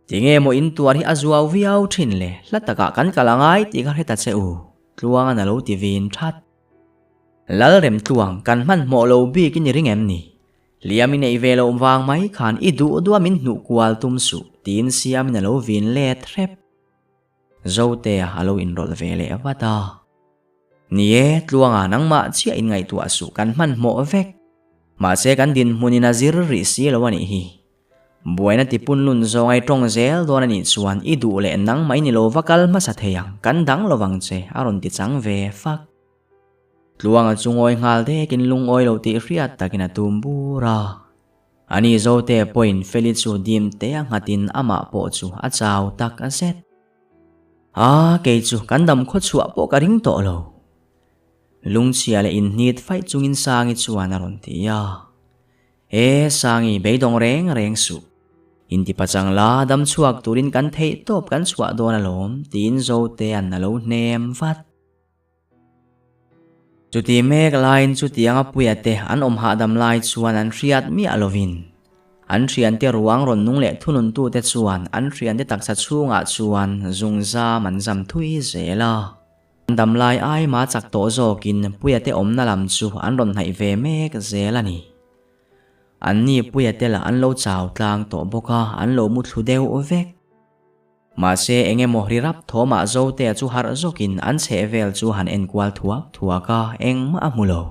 Tinge mo intuar hi azuaw viaw thin le lataka kan kalangay ti ka heta che u. Tluanga na lo ti vin that. Lal rem tuang kan man mo lo bi kin ring em ni. Liamin e velo wang mai khan idu dua min nu kwal tum su tin siam na lo vin le trep. Zo te alo in rol vele avata. Nie tluanga nang ma chia in ngai tua su kan man mo vek. Ma se kan din munina zir ri si lo ani hi. Buena tipun lun zo ngay trong zel do na ni chuan idu le nang mai ni lo vakal ma sa theyang kan dang lowang che aron ti chang ve fak. Tluanga chungoi ngal de kin lung oi lo ti riat takina tumbura. Ani zo te point Felichu dim te ngatin ama po chu a chaw tak a set. Ke chu kan dam kho chu po ka ring to lo. Lung chia le in nit fight chungin sangi chuan aron ti ya. Sangi beidong reng su. Inti pachang la dam chuak turin kan thei top kan chua do na lom tin zo te an na lo nem vat. Chuti mek line chuti anga puyate an ha dam lai chuan an riat mi alovin. An rian te ruang ron nung le thunun tu te chuan an rian te taksa chunga chuan zungza man zam thui zela. Dam lai ai ma chak to zokin puyate na lam chu an ron hai ve mek zela ni. An ni puyate la an lo chaw tlang to boka an lo mu thlu deu ovek. Ma se enge mohri rap thoma zo te chu har zokin an che vel chu han en kwal thuaka eng ma amulo.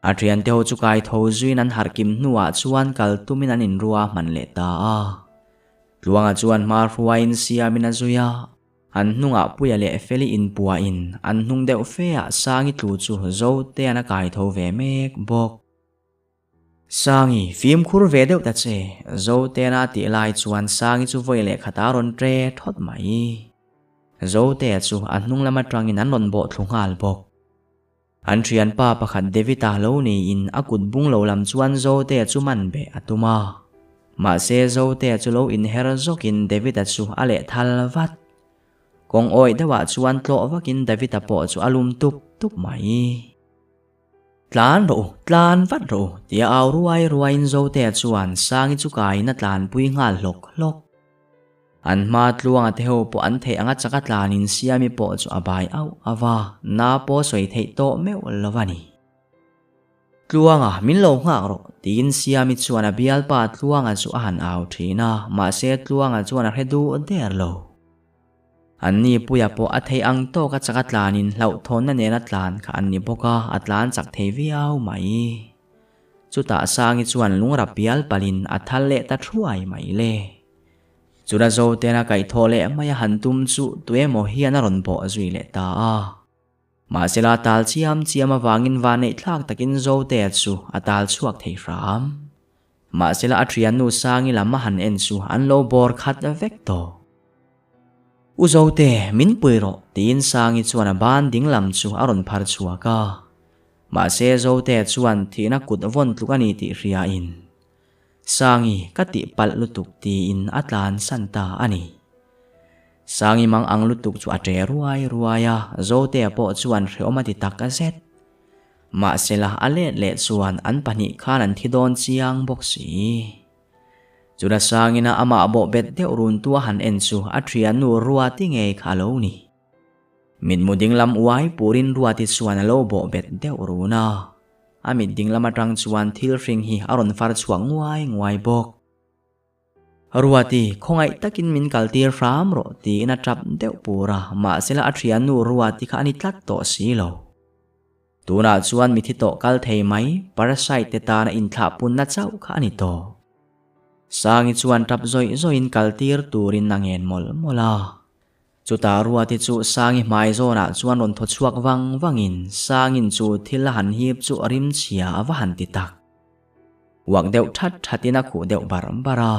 Atrian te ho chu kai tho zuin an har kim nuwa chuan kal tumin an in ruwa man le ta a. Luanga chuan mar huain siamin azuya. An nunga puya le feli in puwa in an nung deu fea sangi tlu chu zo te ana kai tho ve mek bok. Sangi phim khur ve deuh ta che zo te na ti lai chuan sangi chu voi le khata ron tre thot mai. Zo te chu an hnung lama tangin an ron bo thlungal bok. An trian pa pakhat devita lo ni in akut bung lo lam chuan zo te chu man be atuma. Ma se zo te chu lo in her zokin devita chu ale thal vat. Kong oi dawa chuan tlo vakin devita po chu alum tup mai. Tlan vat ro, tia au ruai in zo te chuan sangi chu kai na tlan pui ngal lok. an ma tluang ate ho po an the anga chakat lanin siami po chu abai au awa na po soi thei to meu lovani tluanga min lo nga ro tin siami chuan a bial pa tluanga chu a han au thina ma se tluanga chuan a hredu der lo anni puya po a thei ang to ka chakat lanin lau thon na ne na tlan kha anni boka atlan chak thei viau mai chuta sangi chuan lungra pial palin athal le ta thuai mai le chura zo te na kai thole maya hantum chu tuemo hian a ron po zui le ta a ma sela tal chiam awangin vanei thlak takin zo te chu atal chuak thei ram ma sela atrian nu sangi lama han en chu an lo bor khat vek to uzo te min puiro tin sangi chuan a ban ding lam chu aron phar chuaka ma se zo te chuan thina kut von tlukani ti ria in sangi kati pal lutuk ti in atlan santa ani sangi mang ang lutuk chu atre ruaya zo te po chuan hreomati tak a zet ma sela ale le chuan an pani khan an thidon chiang boxi chura sangina ama abo bet de urun tua han en chu atrian nu ruati nge khalo ni min muding lam uai purin ruati chuan lo bo bet de uruna amit ding lama tang chuan thil ring hi aron far chuang nguai bok ruati khongai takin min kaltir ram ro ti na trap deu pura ma sela atrian nu ruati kha ani tlat to silo tuna chuan mi thito kal thei mai parasite te ta na in thla pun na chau kha ani to sangi chuan trap zoi in kaltir turin nangen mola chuta ruati chu sangi mai zona chuan ron tho chuak wangin sangin chu thil han hip chu rim chia awan ti tak wak deu thatina khu deu bara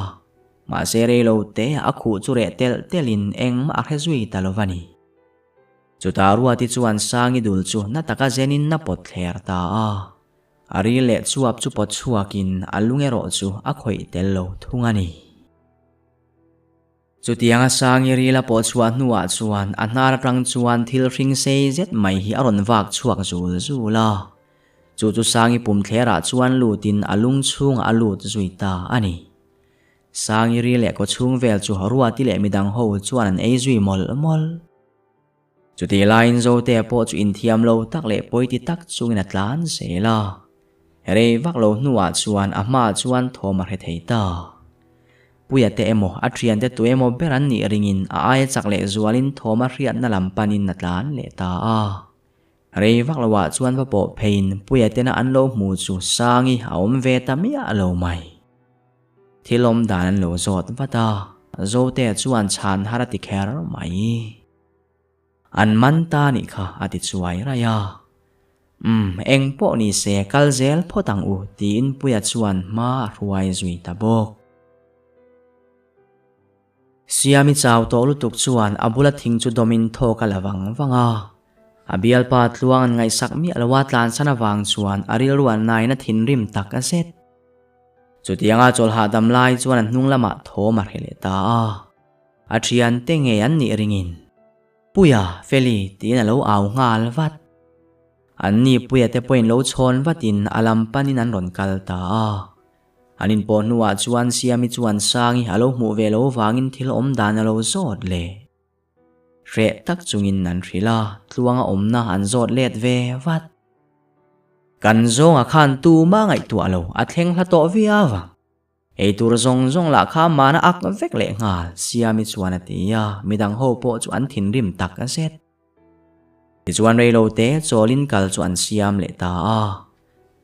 ma sere lo te a khu chu re telin eng ma khezui talovani chuta ruati chuan sangi dul chu na taka zenin na pot thler ta a ari le chuap chu pot chuakin alungero chu a khoi tel lo thungani chutianga sangi rila po chuan nuwa chuan anar tang chuan thil ring sei zet mai hi aron wak chuak zula chu sangi pum thlera chuan lutin alung chung alut zuita ani sangi rile ko chung vel chu ruati le midang ho chuan an ei zui mol chuti line zo te po chu in thiam lo tak le poiti tak chungin atlan sela rei vak lo nuwa chuan ama chuan thoma he theita puya te emo atrian te tuemo beran ni ringin a ai chak le zualin thoma riat na lampanin natlan le ta a rei vak lo wa chuan va po phein puya te na an lo mu chu sangi aom ve ta mia lo mai thilom dan lo zot vata zo te chuan chan harati kher mai an man ta ni kha ati chuai raya eng po ni se kalzel photang u tin puya chuan ma ruai zui ta bok siami chaw to lutuk chuan abula thing chu domin tho kalawang wanga abial pa tluang ngai sak mi alwa tlan sana wang chuan aril ruan nai na thin rim tak a set chutianga chol ha dam lai chuan an hnung lama thoma hele ta a thian te nge an ni ringin puya feli tin alo aw ngal wat anni puya te point lo chon watin alam panin an ron kal ta anin po nuwa chuan siami chuan sangi alo mu ve lo wangin thil om dan alo zot le re tak chungin nan thrila tluanga omna an zot let ve wat kan zonga khan tu ma ngai tu alo a thleng hla to viawa ei tur zong la kha mana ak vek le ngal siami chuan atia midang ho po chu an thin rim tak a set chuan rei lo te cholin kal chuan siam le ta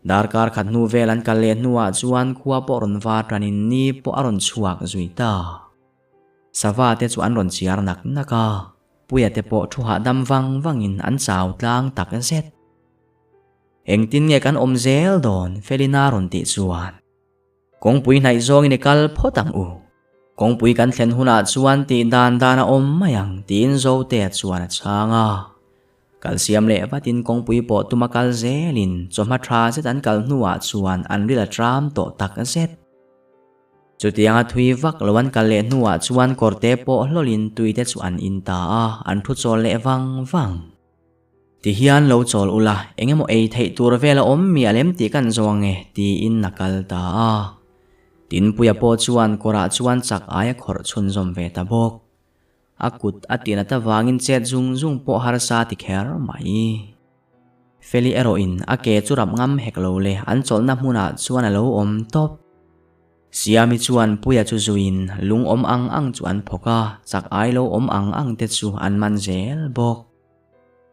darkar khat nu velan kal le nuwa chuan khuwa po ron va tranin ni po aron chuak zuita sawa te chu an ron chiar nak naka puya te po thu ha dam wangin an chaw tlang tak a set engtin nge kan om zel don felina ron ti chuan kongpui nai zong in kal photang u kongpui kan thlen huna chuan ti dan dana om mayang tin zo te chuan changa calcium le batin kongpui po tumakal zelin choma thra zet an kal nuwa chuan an rila tram to tak a zet chutianga thui vak lowan kal le nuwa chuan korte po hlolin tuite chu an in ta an thu chol le wang ti hian lo chol ula engemaw ei thei tur vela om mi alem ti kan zonge ti in nakal ta tin puya po chuan kora chuan chak ai khor chun zom ve ta bok akut atina ta wangin chet zung po har sa ti kher mai Feli eroin ake churap ngam heklo le an cholna hmuna chuan alo om top siami chuan puya chu zuin lung om ang chuan phoka chak ai lo om ang te chu an man zel bok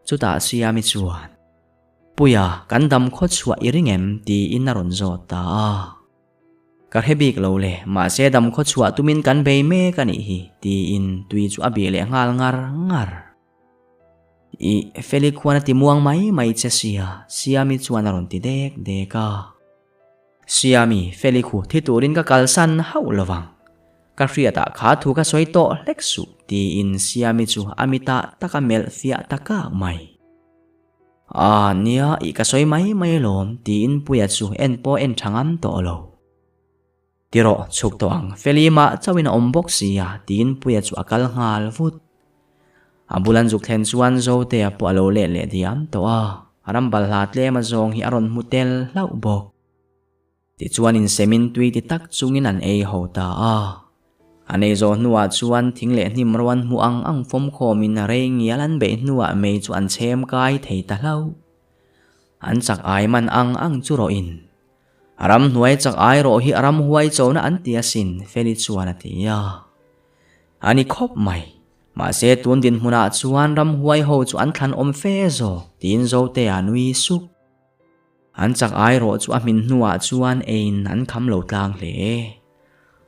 chuta siami chuan puya kan dam kho chua iringem ti in naron zo ta ka hebik lo le ma se dam kho chua tumin kan be me kan hi ti in tui chu abi le ngal ngar I Feli kwana ti muang mai che siami chuan naron ti deka siami Feli khu thi turin ka kalsan hau lawang ka riata kha thu ka soito leksu ti in siami chu amita takamel fia taka mai nia I ka soi mai lom ti in puya chu en po en thangam to lo tiro chuk to ang Feli ma chawina ombok sia ti in puya chu akal ngal vut abulan juk thlen chuan zo te po alo le diam to aram balhat le ma zong hi aron mutel lau bok ti chuan in semin tui ti tak chungin an ei ho ta anei zo nuwa chuan thingle hnim rawan mu ang fom khomin reng yalan be nuwa mei chu an chem kai thei ta lau an chak ai man ang chu ro in aram hnuai chak ai ro hi aram huai chona an tia sin Feli chuan atia ani khop mai ma se tun din hmuna chuan ram huai ho chu an thlan om fe zo tin zo te anui suk an chak ai ro chu a min hnuwa chuan ein an kham lo tlang hle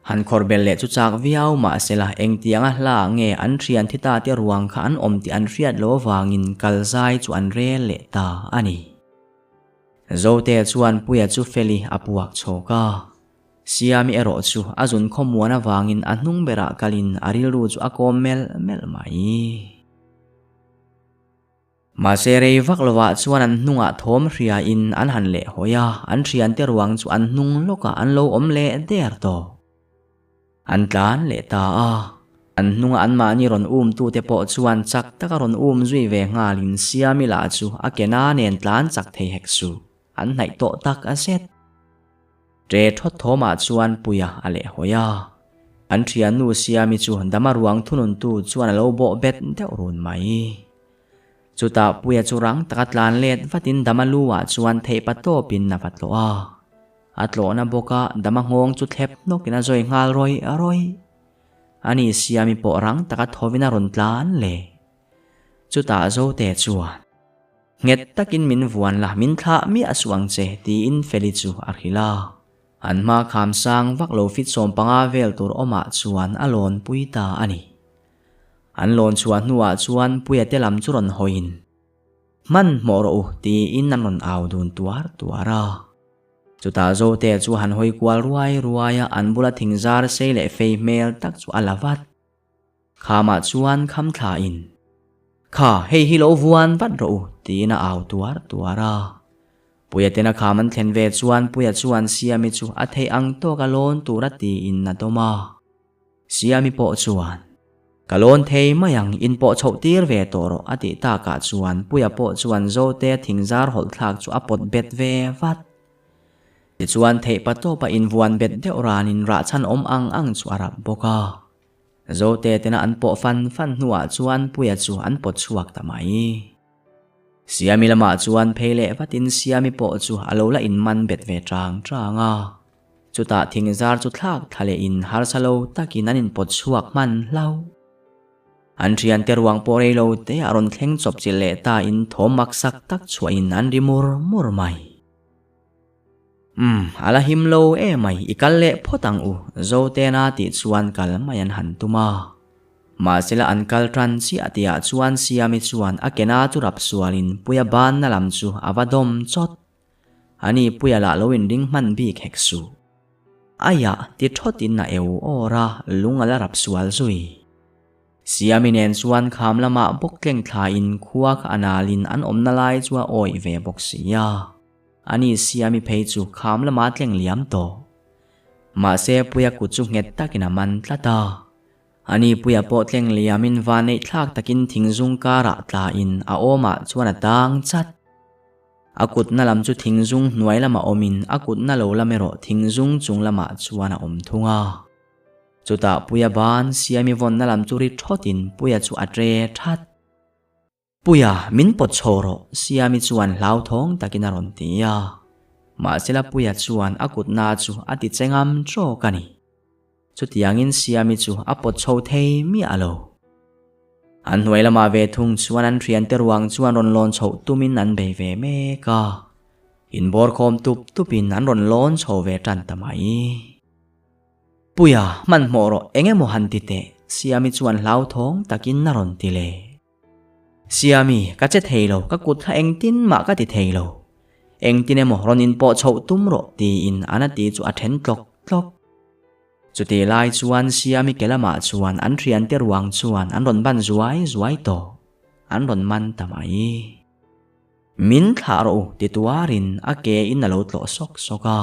han khorbel le chu chak viau ma sela eng tianga hla nge an thian thita te ruang kha an om ti an riat lo wangin kalzai chu an rel le ta ani zote chuan puya chu Feli apuak choka siami ero chu azun khomuana wangin anung bera kalin arilu chu akomel mel mai ma serei vaklwa chuan an hnunga thom hria in an han le hoya an thian te ruang chu an hnung loka an lo om le der to an tlan le ta an hnunga an ma ni ron tu te po chuan chak taka ron zui ve ngalin siami la chu akena nen tlan chak thei heksu an nai to tak a set tre thot thoma chuan puya ale hoya an thian nu siami chu dama ruang thunun tu chuan lo bo bet te run mai chuta puya churang takatlan let vatin damaluwa chuan thei pato pin na patlo atlo na boka dama ngong chu thlep no kina zoi ngal roi ani siami po rang taka thovina ron tlan le chuta zo te chuan nget takin min vuan la min tha mi aswang che ti in Feli chu arhila an ma kham sang vaklo fit som panga vel tur oma chuan alon puita ani an lon chuan nuwa chuan puya te lam churon hoin man moro ti in nan ron aw dun tuara chuta zo te chu han hoi kwal ruaya an bula thingzar sei le fei mel tak chu alawat khama chuan kham thla in kha hei hi lo vuan pat ro ti na aw tuara puya te na khaman thlen ve chuan puya chuan siami chu a thei ang to kalon tura ti in na toma siami po chuan kalon thei mayang in po chho tir ve toro ati ta ka chuan puya po chuan zo te thingzar hol thlak chu apot bet ve vat ti chuan thei pato pa in vuan bet de oranin ra chan om ang chu arap boka zo te tena an po fan nuwa chuan puya chu an pot chuak tamai siami lama chuan phele vatin siami po chu alola in man bet ve tranga chuta thingzar chu thlak thale in har salo takin anin pot chuak man lau an thian te ruang pore lo te aron thleng chop chile ta in thomak sak tak chuain an rimur mai ala himlo mai ikalle photang zo te na ti chuan kal mayan han tuma ma sila an kaltran si atia chuan siami chuan akena turap sualin puya ban na lam chu avadom chot ani puya la loin ding man bi kheksu aya ti thotin na eu ora lungala rap sual zui siami nen chuan kham lama bokleng thla in khuak analin an omna lai chua oi ve boksia ani siami phei chu kham lama tleng liam to ma se puya ku chu nget takina man tlata ani puya po tleng liamin vanei thlak takin thingzung kara tla in a oma chuan atang chat akut na lam chu thingzung hnuai lama omin akut na lo lamero thingzung chung lama chuan a om thunga chuta puya ban siami von na lam chu ri thotin puya chu atre that puya min pot choro siami chuan hlau thong takin a ron tia ma sela puya chuan akut na chu ati chengam tro kani chutiangin siami chu apot chho thei mi alo an hnuai lama ve thung chuan an thian te ruang chuan ron lon chho tumin an be ve me ka in bor khom tupin an ron lon chho ve tan tamai puya man moro enge mo han ti te siami chuan hlau thong takin na ron ti le siami ka che theilo ka kut kha eng tin ma ka ti theilo eng tin emo ron in po chho tum ro ti in anati chu a then tlok chuti lai chuan siami kelama chuan an thian te ruang chuan an ron ban zuai to an ron man tamai min tharo ti tuarin ake in alo tlo soka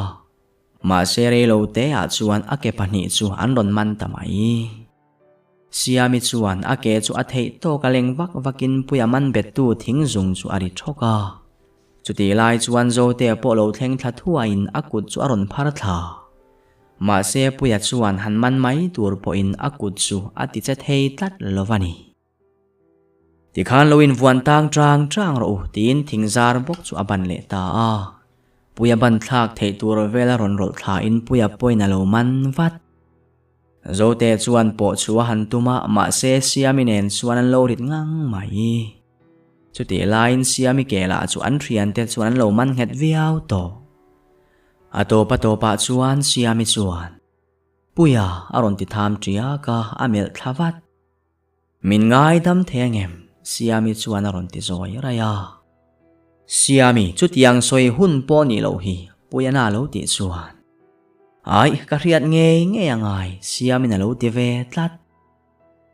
ma sere lo te a chuan ake pani chu an ron man tamai siami chuan ake chu a thei to kaleng vakin puya man bet tu thing zung chu ari thoka chuti lai chuan zo te po lo thleng thla thua in akut chu aron phar thla ma se puya chuan han man mai tur po in akut chu ati che thei tlat lovani ti khan loin vuan tang ro tin thingzar bok chu aban le ta a puya ban thlak thei tur vela ron rol thla in puya poina lo man vat zo te chuan po chu han tuma ma se siami nen chuan an lo rit ngang mai chuti lain siami kela chu an thian te chuan lo man het viau to atopa chuan siami chuan puya aron ti tham tria ka amel thavat min ngai dam thengem siami chuan aron ti zoi raya siami chutiang soi hun po ni lo hi puya na lo ti chuan ai ka riat nge angai siami na lo ti ve tlat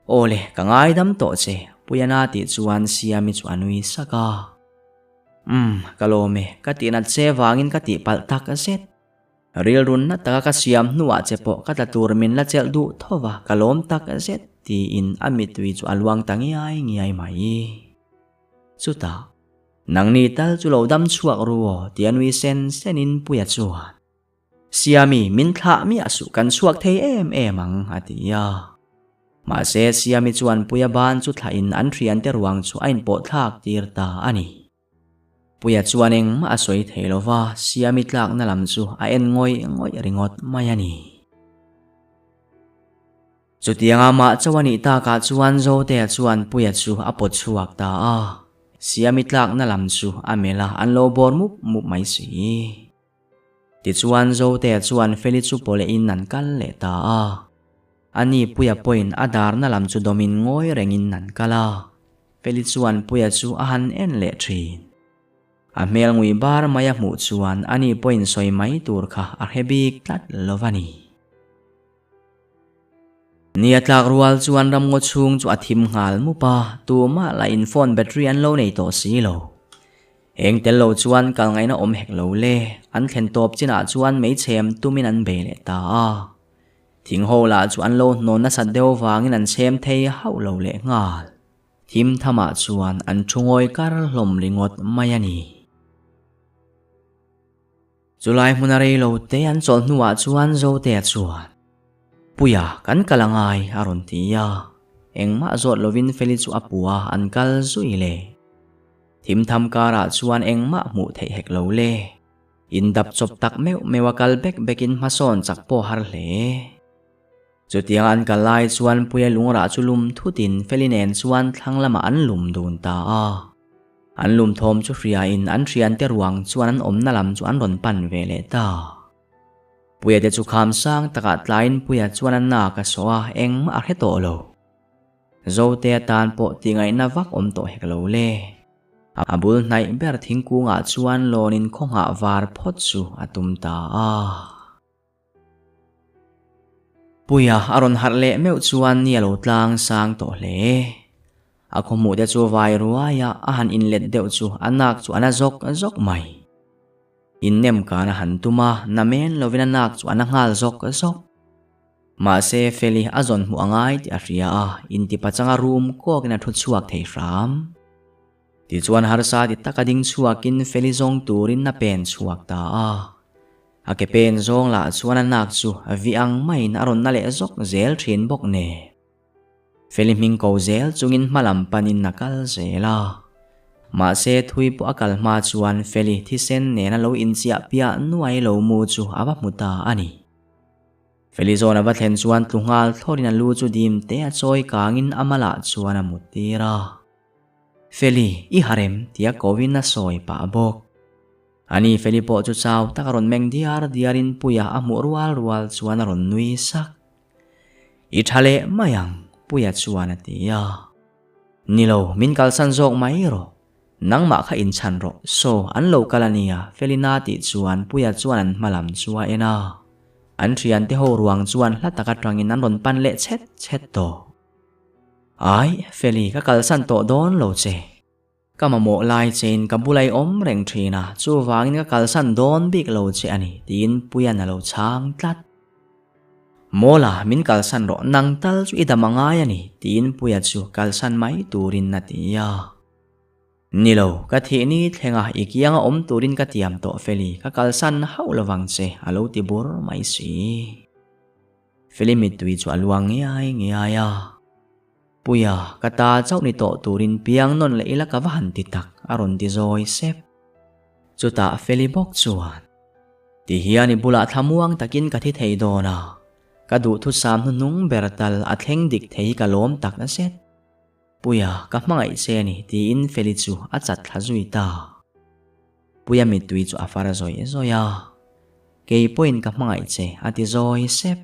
ole ka ngai dam to che puya na ti chuan siami chuan ui saka kalome ka ti na che wangin ka ti pal tak a set ril run na ta ka siam nuwa che po ka ta tur min la chel du thowa kalom tak a set ti in amitui chu alwang tangi ai ngiai mai chuta nangni tal chu lo dam chuak ruo ti anui senin puya chuan siami min thla mi asu kan chuak thei em ang atia ma se siami chuan puya ban chu thla in an thian te ruang chu ain po thak tir ta ani puya chuaneng ma asoi theilova siami tlak na lam chu a en ngoi ringot mayani chutianga ma chawani ta ka chuan zo te chuan puya chu apot chuak ta a siami tlak na lam chu amela an lo bor mup mai si ti chuan zo te chuan feli chu pole in nan kal le ta a ani puya point adar na lam chu domin ngoi rengin nan kala feli chuan puya chu a han en le thin a mel ngui bar maya mu chuan ani point soi mai tur kha a hebik tlat lovani nia tlak rual chuan ram ngo chung chu athim ngal mu pa tu ma la in phone battery an lo nei to si lo eng tel lo chuan kal ngai na om hek lo le an thlen top china chuan mei chem tumin an be le ta a thing ho la chuan lo non na sat deu wangin an chem thei hau lo le ngal thim thama chuan an thungoi kar hlom ringot mayani Julai munarei lo te an chol nuwa chuan zo te chuan puya kan kalangai aron tia engma zot lovin feli chu apua an kal zui le thim tham kara chuan engma mu thei hek lo le in dap chop tak mewa kal bekin mason chak po har le chutiang an kalai chuan puya lungra chulum thutin felinen chuan thanglama an lum dun ta a an lum thom chu ria in an thian te ruang chuan an om na lam chu an ron pan ve le ta puya te chu kham sang taka tlain puya chuan an na ka soa engma a he to lo zo te tan po tingai na vak om to hek lo le abul nai ber thingkunga chuan lonin khonga var phot chu atum ta a puya aron harle meu chuan ni lo tlang sang to le akhomu de chu vai ruaya a han inlet deuh chu anak chu ana zok mai innem kana han tuma namen lovina nak chu ana ngal zok ma se feli azon mu angai ti aria a inti pachanga room ko kena thu chuak thei ram Ti chuan har sa ti takading chuakin Feli zong turin na pen chuak ta a. A ke pen zong la chuan anak chu aviang main aron na le zok zel thin bok ne. Feli ming ko zel chungin malam panin nakal zela. Ma se thui po akal ma chuan Feli thi sen ne na lo in chia pia nuai lo mu chu aba muta ani. Feli zona va thlen chuan tlungal thorin lu chu dim te a choi kangin amala chuan amutira. Feli I harem tia kovin na soi pa bok. Ani Feli po chu chaw takaron meng diarin puya amu rual chuan aron nui sak. I thale mayang puya chuan atia. Nilo min kalsan zok mai ro. Nang ma kha in chan ro so an lo kalania Feli na ti chuan puya chuan an malam chua ena. An trian te ho ruang chuan hlataka trangin an ron pan le chet to. Ai Feli ka kalsan to don lo che. Kamamo lai chen kabulai om reng trina chu wangin ka kalsan don big lo che ani tin puya na lo chang tlat. Mola min kalsan ro nang tal chu idamanga yani tin puya chu kalsan mai turin na tiya. Nilo ka thi ni thenga ikianga om turin ka tiam to Feli ka kalsan haulawang che alo tibur mai si. Feli mitui chu alwang ngiaya. Puya kata chau ni to turin piang non le ila ka van titak aron ti zoi sep. Chuta Feli bok chuan. Ti hiani bula thamuang takin ka thi thei dona. Ka du thu sam nung bertal atheng dik thei ka lom tak na set. Puya ka mangai se ni ti in Feli chu achat thazui ta. Puya mitui chu afara zoi zoya. Kei point ka mangai che ati zoi sep.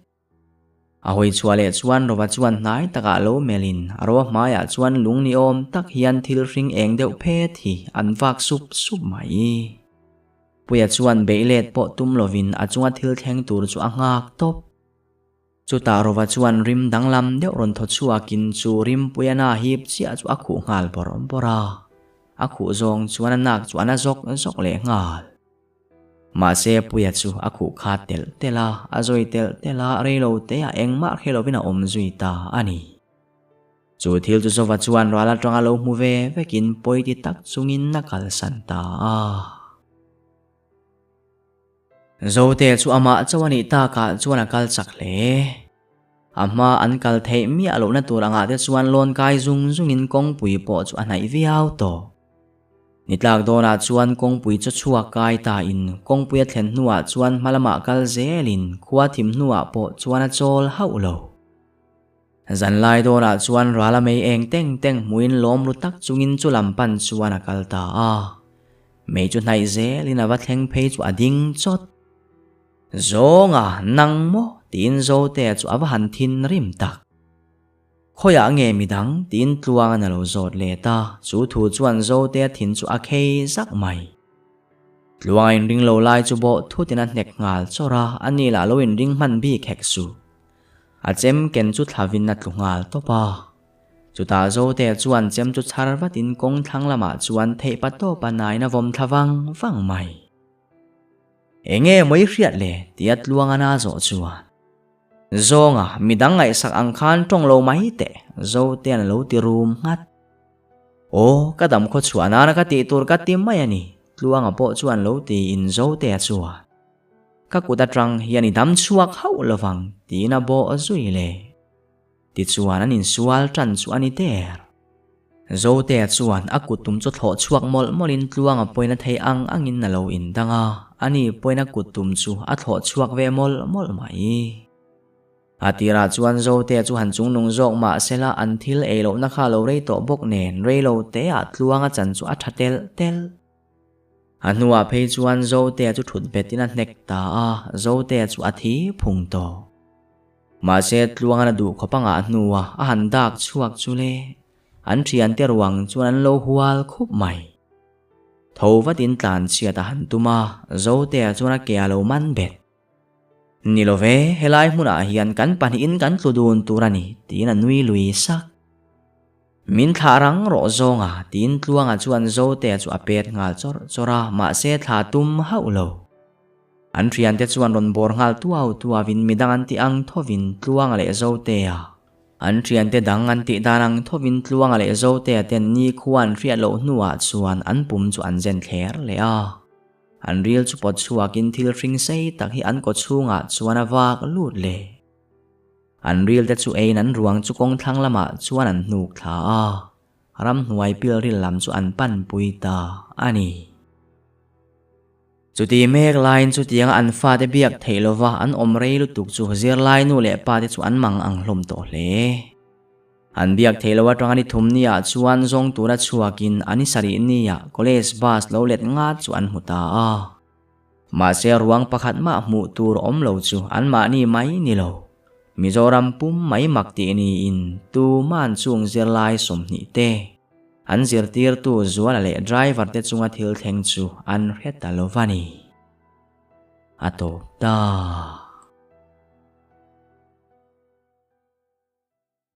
Ahoy chuale chuan rova chuan nai taka lo melin aro maya chuan lung ni om tak hian thil ring eng deuh phe thi an vak sup mai. Puya chuan beilet po tum lovin a chunga thil theng tur chu angak top. Chuta rova chuan rim danglam deuh ron tho chuakin chu rim puya na hip chia chu akhu ngal pora. Akhu zong chuan anak chuan a zok le ngal. Ma se puya chu akhu kha tel tela azoi tel tela reilo te a engma khelovina om zui ta ani. Chu thil chu zova chuan rala tanga lo mu ve vekin poiti tak chungin nakal san ta a. Zote chu ama chawani ta ka chuan akal chak le. Ama an kal thei mi alo na turanga te chuan lon kai zungin kong pui po chu anai viau to. Nitlak dona chuan kong pui chu chua kai ta in kong pui thlen nuwa chuan malama kal zelin khuwa thim nuwa po chuan a chol haulo. Zan lai dona chuan rala mei eng teng muin lom ru tak chungin chu lampan chuan akal ta a. Mei chu nai zelin awa thleng phei chu ading chot. Zonga nang mo tin zo te chu awa han thin rim tak. Khoya nge midang tin tluang na lo zot le ta chu thu chuan zo te thin chu a khei zak mai. Tluang ring lo lai chu bo thu tin a nek ngal chora ani la lo in ring man bi khek su. A chem ken chu thavin na tlungal to pa. Chu ta zo te chuan chem chu char vatin kong thang lama chuan thei pa to pa nai na vom thavang wang mai. Enge moi riat le tiat luang ana zo chuan. Zonga midang ngai sak ang khan tong lo mai te zo te an lo ti room ngat. O kadam kho chuan ana ka ti tur ka tim mai ani tluang a po chuan lo ti in zo te chuan. Ka kuta trang hiani dam chuak hau lawang ti na bo azui le. Ti chuan an in sual tran chu ani ter. Zo te chuan akutum chu tho chuak molin tluang a poina thei angin na lo in danga ani poina kutum chu a tho chuak ve mol mai. Atira chuan zo te chu han chung nung zok ma sela an thil elo na kha lo rei to bok nen reilo te a tluanga chan chu a thatel tel. Anua phei chuan zo te chu thut betin a nek ta a zo te chu a thi phung to. Ma se tluanga na du khopanga nuwa a han dak chuak chu le. An thian te ruang chuan an lo hual khup mai. Thova tin tlan chia ta han tuma zo te chuan a ke alo man bet. Nilove helai muna hian kan panin kan tludun turani tin a nui lui sak. Min tharang ro zonga tin tluanga chuan zo te chu apet ngal chora ma se tha tum haulo. An thian te chuan ron bor ngal tuawin midang an ti ang thovin tluanga le zo te a. an trian te dang an ti danang thovin tluang ale zo te ten ni khuan riat lo nuwa chuan an pum chu an zen thler le a an ril chu pot chuakin thil hring sei tak hi an ko chunga chuan a vak lut le an ril te chu ein an ruang chu kong thlang lama chuan an hnuk thla a ram hnuai pil ril lam chu an pan pui ta ani chuti mek line chu tiang an fa te biak theilowa an om rei lutuk chu zir lai nu le pa te chu an mang ang hlom to hle an biak theilowa tang ani thum nia chuan zong tura chuakin ani sari nia college bus lo let nga chu an huta a ma se ruang pakhat ma hmu tur om lo chu an ma ni mai ni lo Mizoram pum mai makti ni in tu man chung zir lai som ni te an zir tir tu zuan le driver te chunga thil theng chu an hret ta lovani ato ta